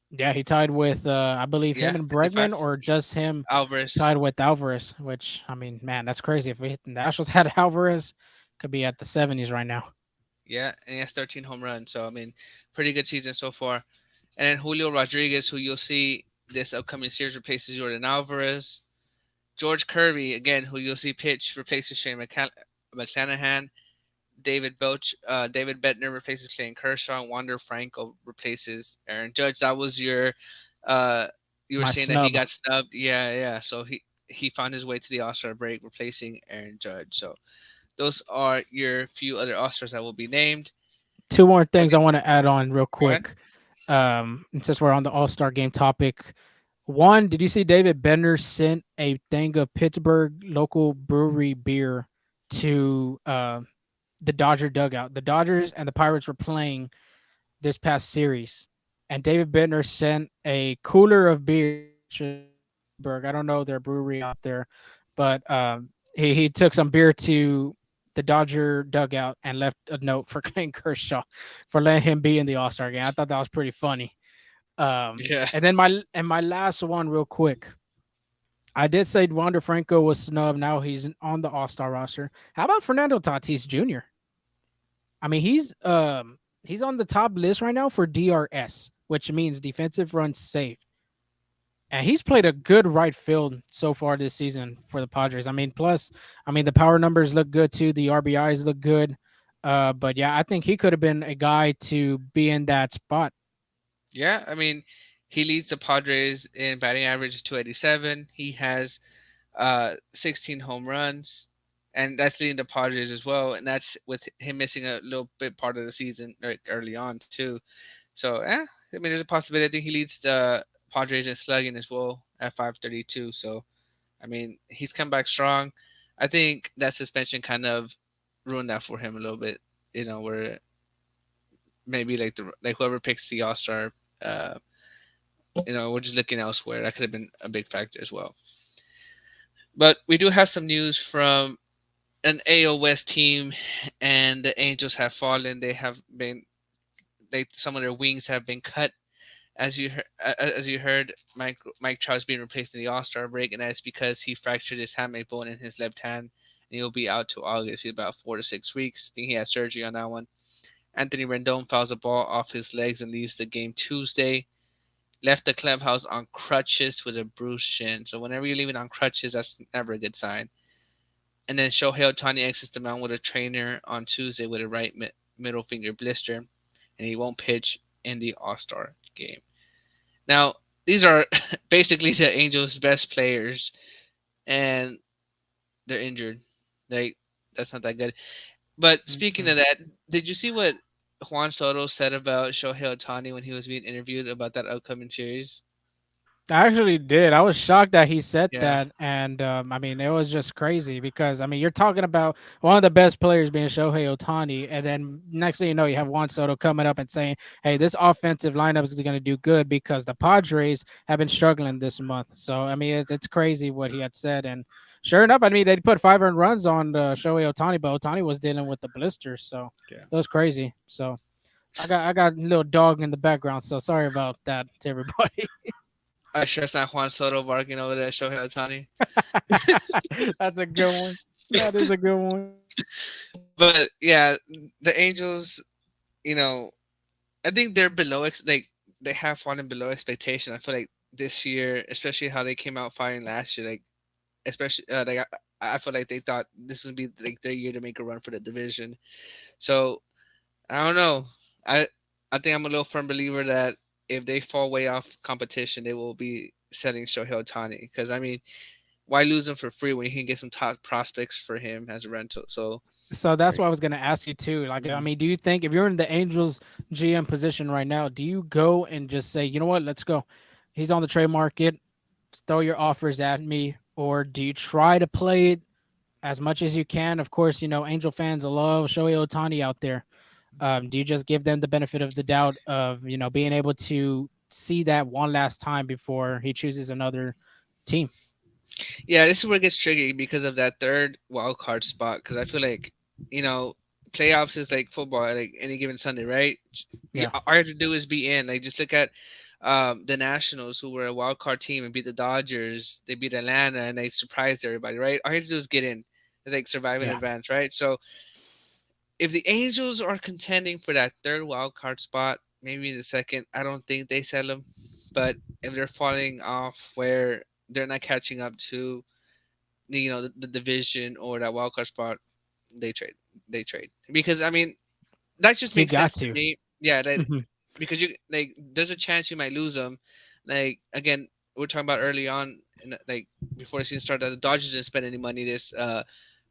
Yeah, he tied with I believe him Yeah, and 55. Bregman, or just him Alvarez. tied with Alvarez. Which I mean, man, that's crazy. If the Astros had Alvarez, could be at the 70s right now. Yeah, and he has 13 home runs. So I mean, pretty good season so far. And then Julio Rodriguez, who you'll see this upcoming series replaces Jordan Alvarez. George Kirby, again, who you'll see pitch, replaces Shane McClanahan. David Bettner replaces Clayton Kershaw, and Wander Franco replaces Aaron Judge. That was your, uh, you were My saying that he snub. got snubbed. Yeah, yeah. So he found his way to the All Star break, replacing Aaron Judge. So those are your few other All Stars that will be named. Two more things Okay, I want to add on real go ahead. quick. And since we're on the All Star game topic, one, did you see David Bender sent a thing of Pittsburgh local brewery beer to the Dodger dugout? The Dodgers and the Pirates were playing this past series, and David Bender sent a cooler of beer to Pittsburgh. I don't know their brewery out there, but he took some beer to the Dodger dugout and left a note for Clayton Kershaw for letting him be in the All Star game. I thought that was pretty funny. Yeah, And then my last one, real quick. I did say Wander Franco was snubbed. Now he's on the All Star roster. How about Fernando Tatis Jr.? I mean, he's on the top list right now for DRS, which means defensive runs saved. And he's played a good right field so far this season for the Padres. I mean, plus, I mean, the power numbers look good too. The RBIs look good. But yeah, I think he could have been a guy to be in that spot. yeah. I mean, he leads the Padres in batting average of 287. He has 16 home runs, and that's leading the Padres as well. And that's with him missing a little bit part of the season, like early on too. So, I mean, there's a possibility. I think he leads the Padres in slugging as well at 532. So, I mean, he's come back strong. I think that suspension kind of ruined that for him a little bit. Where maybe like whoever picks the All Star, uh, we're just looking elsewhere. That could have been a big factor as well. But we do have some news from an AL West team, and the Angels have fallen. They have been, some of their wings have been cut. As you heard, Mike Trout's being replaced in the All Star break, and that's because he fractured his hamate bone in his left hand, and he'll be out to August. He's about 4 to 6 weeks. I think he had surgery on that one. Anthony Rendon fouls a ball off his legs and leaves the game Tuesday. Left the clubhouse on crutches with a bruised shin. So whenever you're leaving on crutches, that's never a good sign. And then Shohei Ohtani exits the mound with a trainer on Tuesday with a right middle finger blister, and he won't pitch in the All Star game. Now, these are basically the Angels' best players, and they're injured. Like, that's not that good. But speaking Mhm. of that, did you see what Juan Soto said about Shohei Ohtani when he was being interviewed about that upcoming series? I actually did. I was shocked that he said Yeah. that, and I mean, it was just crazy because I mean, you're talking about one of the best players being Shohei Ohtani, and then next thing you know, you have Juan Soto coming up and saying, "Hey, this offensive lineup is going to do good because the Padres have been struggling this month." So I mean, it's crazy what he had said, and sure enough, I mean, they put 5 earned runs on Shohei Ohtani, but Ohtani was dealing with the blisters, so Yeah. it was crazy. So I got a little dog in the background, so sorry about that to everybody. I sure it's not Juan Soto barking over there at Shohei Ohtani. That's a good one. That is a good one. But yeah, the Angels, you know, I think they're below like they have fallen below expectation. I feel like this year, especially how they came out firing last year, like especially like I feel like they thought this would be like their year to make a run for the division. So I don't know. I I think I'm a little firm believer that if they fall way off competition, they will be setting Shohei Ohtani. Because I mean, why lose him for free when you can get some top prospects for him as a rental? So So that's like, what I was gonna ask you too. Like, I mhm. mean, do you think if you're in the Angels GM position right now, do you go and just say, you know what, let's go? He's on the trade market. Throw your offers at me, or do you try to play it as much as you can? Of course, you know Angel fans love Shohei Ohtani out there. Do you just give them the benefit of the doubt of being able to see that one last time before he chooses another team? Yeah, this is where it gets tricky because of that third wild card spot. Because I feel like you know playoffs is like football, like any given Sunday, right? Yeah, All you have to do is be in. Like just look at the Nationals, who were a wild card team and beat the Dodgers. They beat Atlanta and they surprised everybody, right? All you have to do is get in. It's like survive in yeah. advance, right? So if the Angels are contending for that third wild card spot, maybe the second, I don't think they sell them. But if they're falling off where they're not catching up to the division or that wild card spot, they trade. they trade, because I mean that just You makes got sense to to. me. Yeah, that Hmm. because you like there's a chance you might lose them. Like again, we're talking about early on, like before the season started, that the Dodgers didn't spend any money this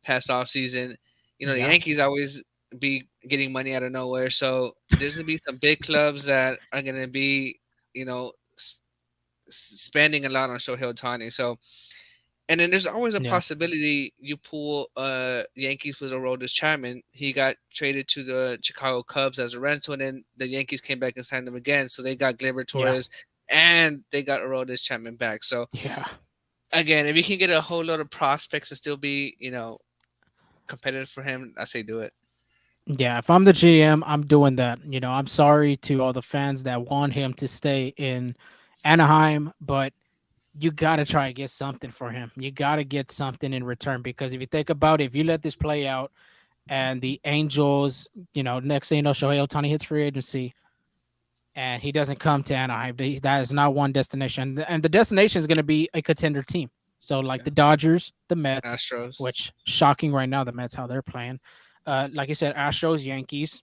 past off season. You know, the Yeah. Yankees always be getting money out of nowhere, so there's gonna be some big clubs that are gonna be, you know, spending a lot on Shohei Ohtani. So and then there's always a Yeah. possibility you pull Yankees with Aroldis Chapman. He got traded to the Chicago Cubs as a rental, and then the Yankees came back and signed him again. So they got Gleyber Yeah. Torres and they got Aroldis Chapman back. So Yeah. again, if you can get a whole lot of prospects and still be, competitive for him, I say do it. Yeah, if I'm the GM, I'm doing that. I'm sorry to all the fans that want him to stay in Anaheim, but you got to try and get something for him. You got to get something in return because if you think about it, if you let this play out and the Angels, next thing you know, Shohei Ohtani hits free agency and he doesn't come to Anaheim, that is not one destination. And the destination is going to be a contender team. So, like Yeah. the Dodgers, the Mets, Astros. which shocking right now, the Mets, how they're playing. Like you said, Astros, Yankees,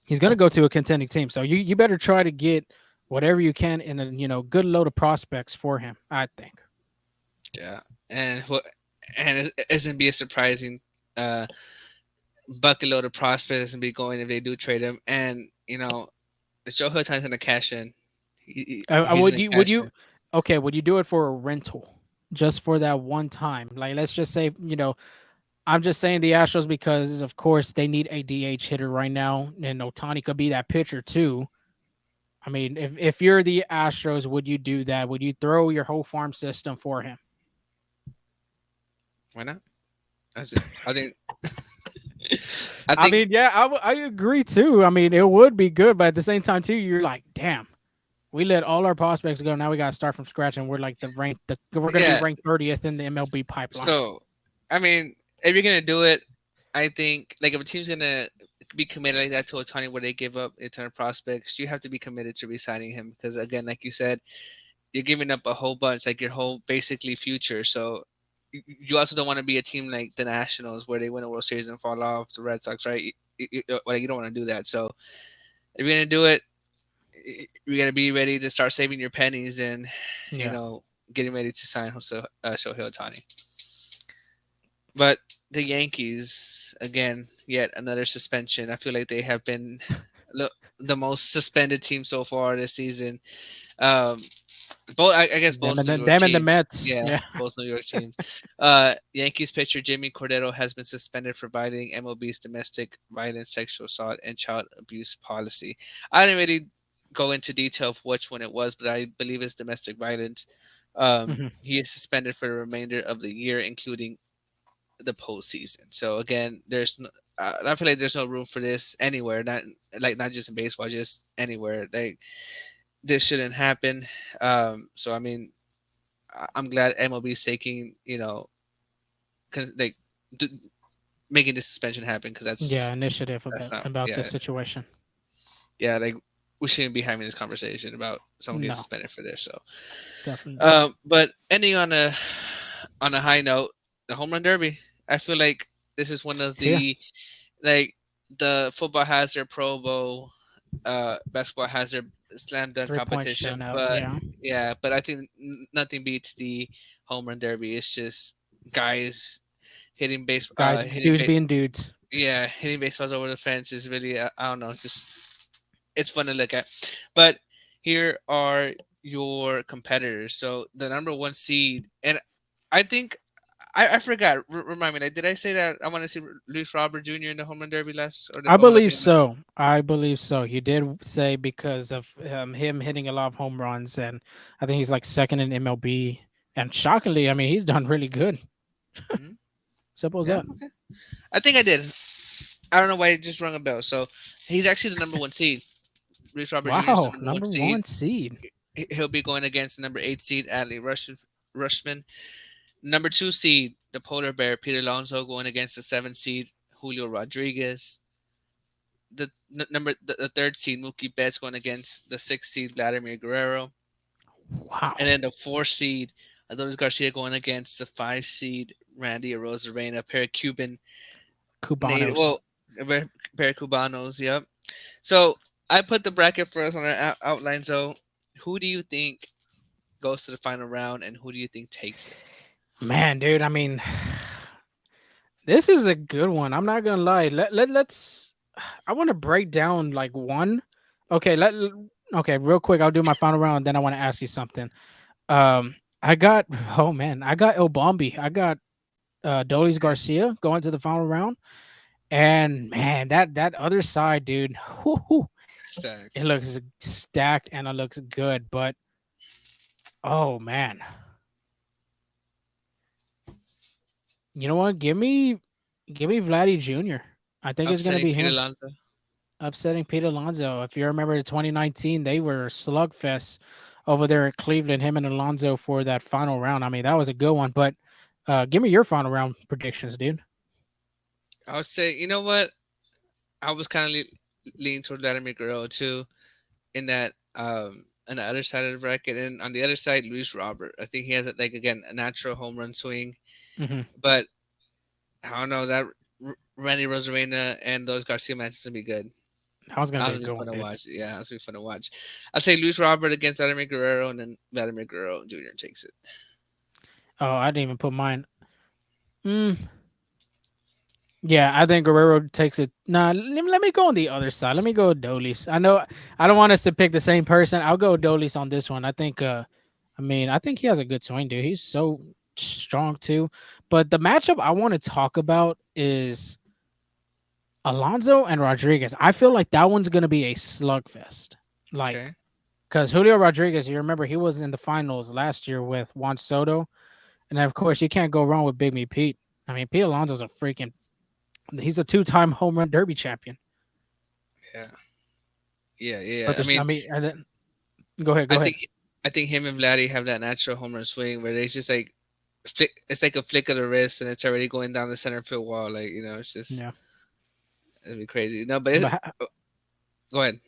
he's going to go to a contending team. So you better try to get whatever you can in a good load of prospects for him. I think. Yeah. And what and it isn't be a surprising uh bucket load of prospects and be going if they do trade him. And Joe Hutton's gonna cash in. He's Would gonna you? Would cash you? in. Okay, would you do it for a rental, just for that one time? Like, let's just say I'm just saying the Astros because of course they need a DH hitter right now, and Otani could be that pitcher too. I mean, if you're the Astros, would you do that? Would you throw your whole farm system for him? Why not? I think I I think mean, yeah, I agree too. I mean, it would be good, but at the same time too, you're like, damn, we let all our prospects go. Now we got to start from scratch, and we're like we're going to be yeah. ranked 30th in the MLB pipeline. So I mean, if you're gonna do it, I think like if a team's gonna be committed like that to a Tony where they give up a ton of prospects, you have to be committed to resigning him because again, like you said, you're giving up a whole bunch, like your whole basically future. So you also don't want to be a team like the Nationals where they win a World Series and fall off the Red Sox, right? Like you don't want to do that. So if you're gonna do it, you gotta be ready to start saving your pennies and you Yeah, know getting ready to sign Shohei Ohtani. But the Yankees, again, yet another suspension. I feel like they have been the most suspended team so far this season. Um, I guess them both and New the, York them and the teams. Mets. Yeah, Yeah. both New York teams. Yankees pitcher Jimmy Cordero has been suspended for violating MLB's domestic violence, sexual assault, and child abuse policy. I didn't really go into detail of which one it was, but I believe it's domestic violence. Hmm. He is suspended for the remainder of the year, including the postseason. So again, I feel like there's no room for this anywhere. Not just in baseball, just anywhere. Like this shouldn't happen. So I mean, I'm glad MLB is taking like d- making this suspension happen because Yeah, initiative that's not about this situation. yeah like we shouldn't be having this conversation about someone getting No, suspended for this. So, definitely not. but ending on a high note, the home run derby. I feel like this is one of It's here. the like the football has their Pro Bowl, basketball has their slam dunk 3 point competition, shootout. but Yeah, yeah, but I think nothing beats the home run derby. It's just guys guys, dudes being dudes. hitting baseballs over the fence is really I don't know, it's fun to look at. But here are your competitors. So the number one seed, and I think I forgot. Remind me. Like, did I say that I want to see Luis Robert Jr. in the home run derby last or the I Home of the believe Game last year? so. I believe so. You did say because of him hitting a lot of home runs, and I think he's like second in MLB. And shockingly, I mean, he's done really good. Hmm. Simple as Yeah. that. Okay. I think I did. I don't know why it just rung a bell. So he's actually the number one seed. Luis Robert Jr. is the Wow, number one number seed. one seed. He'll be going against the number eight seed Adley Rushman. Number two seed, the polar bear Peter Alonso, going against the seventh seed Julio Rodriguez. The third seed Mookie Betts going against the sixth seed Vladimir Guerrero, and Wow. then the fourth seed Adolis Garcia going against the five seed Randy Arozarena, a pair of Cuban native. Cubanos. Well, Barry Cubanos. Yep. So I put the bracket for us on our outline. So who do you think goes to the final round, and who do you think takes it? Man, dude, I mean, this is a good one. I'm not gonna lie. Let's. I want to break down like one. Okay, okay, real quick. I'll do my final round. Then I want to ask you something. I got. Oh man, I got El Bombi. I got Dolis Okay. Garcia going to the final round. And man, that other side, dude, whoo, it Stacks. looks stacked and it looks good. But oh man, you know what? Give me Vladdy Jr. I think it's gonna Upsetting be Pete him Alonso. upsetting Pete Alonso. If you remember 2019, they were slugfest over there at Cleveland. Him and Alonso for that final round. I mean, that was a good one. But give me your final round predictions, dude. I would say, you know what? I was kind of leaning toward Vladimir Guerrero too, in that on the other side of the bracket, and on the other side, Luis Robert. I think he has like again a natural home run swing, Hmm. but I don't know that Randy Rosarena and those Garcia matches gonna be good. That was gonna be That a was gonna good be fun one, to dude. watch. Yeah, that's gonna be fun to watch. I'd say Luis Robert against Vladimir Guerrero, and then Vladimir Guerrero Jr. takes it. Oh, I didn't even put mine. Mm, Yeah, I think Guerrero takes it. Nah, let me go on the other side. Let me go with Dolis. I know I don't want us to pick the same person. I'll go with Dolis on this one. I think I mean, I think he has a good swing, dude. He's so strong too. But the matchup I want to talk about is Alonso and Rodriguez. I feel like that one's gonna be a slugfest. Like, Okay. because Julio Rodriguez, you remember he was in the finals last year with Juan Soto. And of course you can't go wrong with Big Me Pete. I mean, Pete Alonso's a freaking he's a two-time home run derby champion. Yeah. Yeah. Yeah. But I I mean, mean, and then go ahead, I go ahead. think I think him and Vladdy have that natural home run swing where they just like it's like a flick of the wrist and it's already going down the center field wall. Like it's just Yeah, it'd be crazy. No, but but oh, go ahead.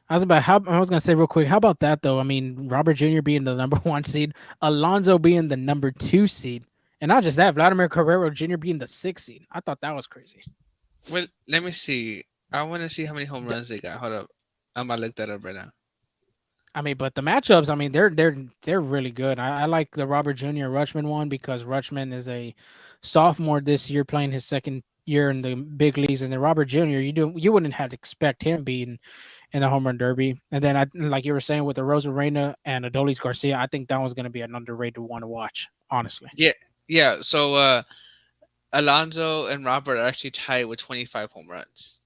I was about how I was gonna say real quick. How about that though? I mean, Robert Jr. being the number one seed, Alonso being the number two seed, and not just that, Vladimir Guerrero Jr. being the sixth seed. I thought that was crazy. Well, let me see. I want to see how many home D- runs they got. Hold up, I'm gonna look that up right now. I mean, but the matchups, I mean, they're really good. I like the Robert Jr. Rutschman one because Rutschman is a sophomore this year playing his second year in the big leagues, and then Robert Jr. You wouldn't have to expect him being in the home run derby. And then I like you were saying with the Rosarena and Adolis Garcia, I think that one's going to be an underrated one to watch. Honestly, Yeah, yeah. So Alonso and Robert are actually tied with 25 home runs.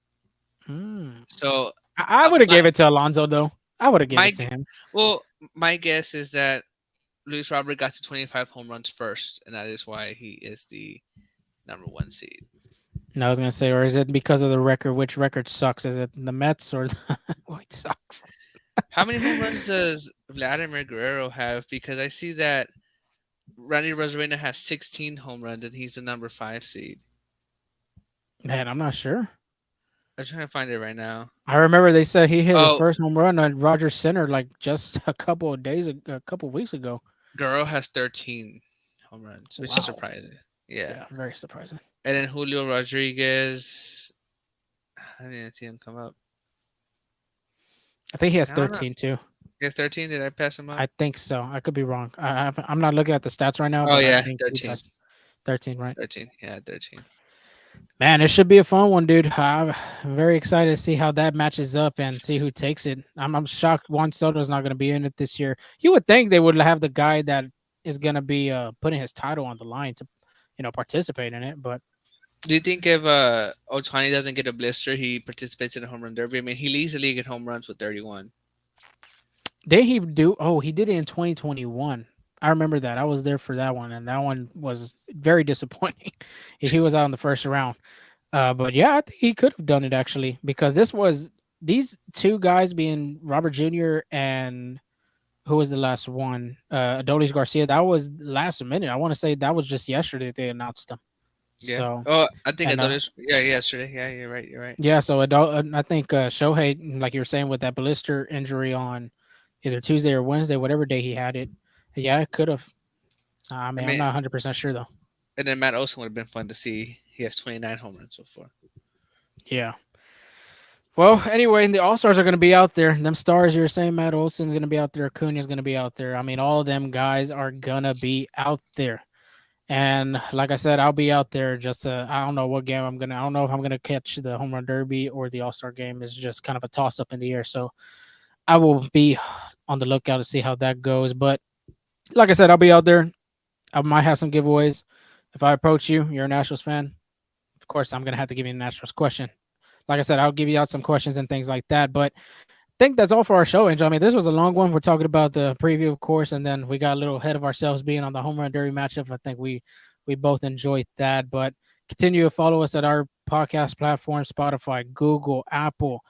Hmm. So I would have my gave it to Alonso though. I would have gave my it to him. well, my guess is that Luis Robert got to 25 home runs first, and that is why he is the number one seed. And I was going to say, or is it because of the record? Which record sucks? Is it the Mets or the White Sox? How many home runs does Vladimir Guerrero have? Because I see that Randy Rosarena has 16 home runs, and he's the number five seed. Man, I'm not sure. I'm trying to find it right now. I remember they said he hit his Oh, first home run on Rogers Center like just a couple of weeks ago. Guerrero has 13 home runs, which is Wow. surprising. Yeah. Yeah, very surprising. And then Julio Rodriguez, I didn't see him come up. I think he has I don't know. 13 too. He has 13. Did I pass him up? I think so. I could be wrong. I'm not looking at the stats right now, Oh, but I yeah, think he 13. has 13, right? 13. Yeah, 13. Man, it should be a fun one, dude. I'm very excited to see how that matches up and see who takes it. I'm shocked Juan Soto's not going to be in it this year. You would think they would have the guy that is going to be putting his title on the line to, participate in it. But Do you think if Otani doesn't get a blister, he participates in the home run derby? I mean, he leads the league in home runs with 31. did he do? Oh, he did it in 2021. I remember that. I was there for that one, and that one was very disappointing. He was out in the first round. But yeah, I think he could have done it actually because these two guys being Robert Jr. and who was the last one? Adolis Garcia. That was last minute. I want to say that was just yesterday they announced them. Yeah. So Oh, I think I and thought this. Yeah, yesterday. Yeah, you're right. You're right. yeah, so I think Shohei, like you were saying, with that blister injury on either Tuesday or Wednesday, whatever day he had it. Yeah, it could have. I I mean, I'm mean, not 100% sure though. and then Matt Olson would have been fun to see He has 29 home runs so far. Yeah. Well, anyway, the All Stars are going to be out there. Them stars you're saying, Matt Olson's going to be out there. Acuna's going to be out there. I mean, all of them guys are going to be out there. And like I said, I'll be out there. Just I don't know what game I'm gonna. I don't know if I'm gonna catch the home run derby or the All Star game. It's just kind of a toss up in the air. So I will be on the lookout to see how that goes. But like I said, I'll be out there. I might have some giveaways. If I approach you, you're a Nationals fan. Of course, I'm gonna have to give you a Nationals question. Like I said, I'll give you out some questions and things like that. But I think that's all for our show, Angel. I mean, this was a long one. We're talking about the preview, of course, and then we got a little ahead of ourselves being on the home run derby matchup. I think we both enjoyed that. But continue to follow us at our podcast platform, Spotify, Google, Apple,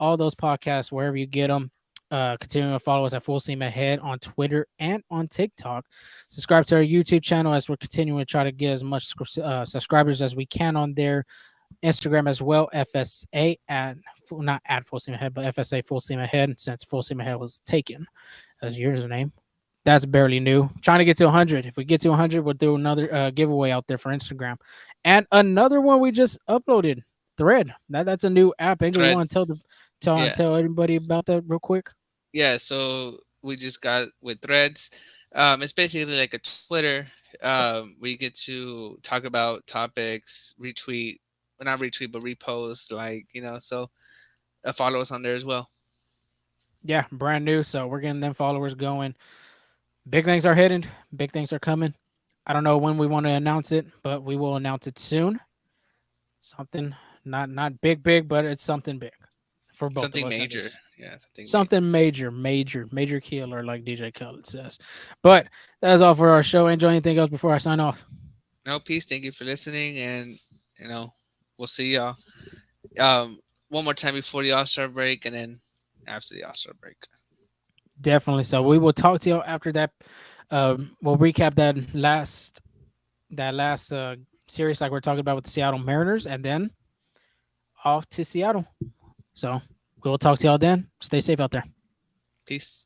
all those podcasts, wherever you get them. Continue to follow us at Full Steam Ahead on Twitter and on TikTok. Subscribe to our YouTube channel as we're continuing to try to get as much subscribers as we can on there. Instagram as well, FSA at not at Full Steam Ahead, but FSA Full Steam Ahead, since Full Steam Ahead was taken as username. That's barely new. Trying to get to 100. If we get to 100, we'll do another giveaway out there for Instagram, and another one we just uploaded. Thread. That's a new app. Angel, you want to Threads. Yeah. tell everybody about that real quick? Yeah. So we just got with Threads. It's basically like a Twitter. We get to talk about topics, retweet, well, not retweet, but repost, like, so follow us on there as well. Yeah, brand new. So we're getting them followers going. Big things are hidden. Big things are coming. I don't know when we want to announce it, but we will announce it soon. Something not big, but it's something big for both of Something us at major. least. Yeah, something major. Something major killer, like DJ Khaled says. But that's all for our show. Enjoy anything else before I sign off? No, peace. Thank you for listening, and we'll see y'all. Um, one more time before the All Star break, and then after the All Star break. Definitely. So we will talk to you after that. We'll recap that last series like we're talking about with the Seattle Mariners, and then off to Seattle. So we will talk to y'all then. Stay safe out there. Peace.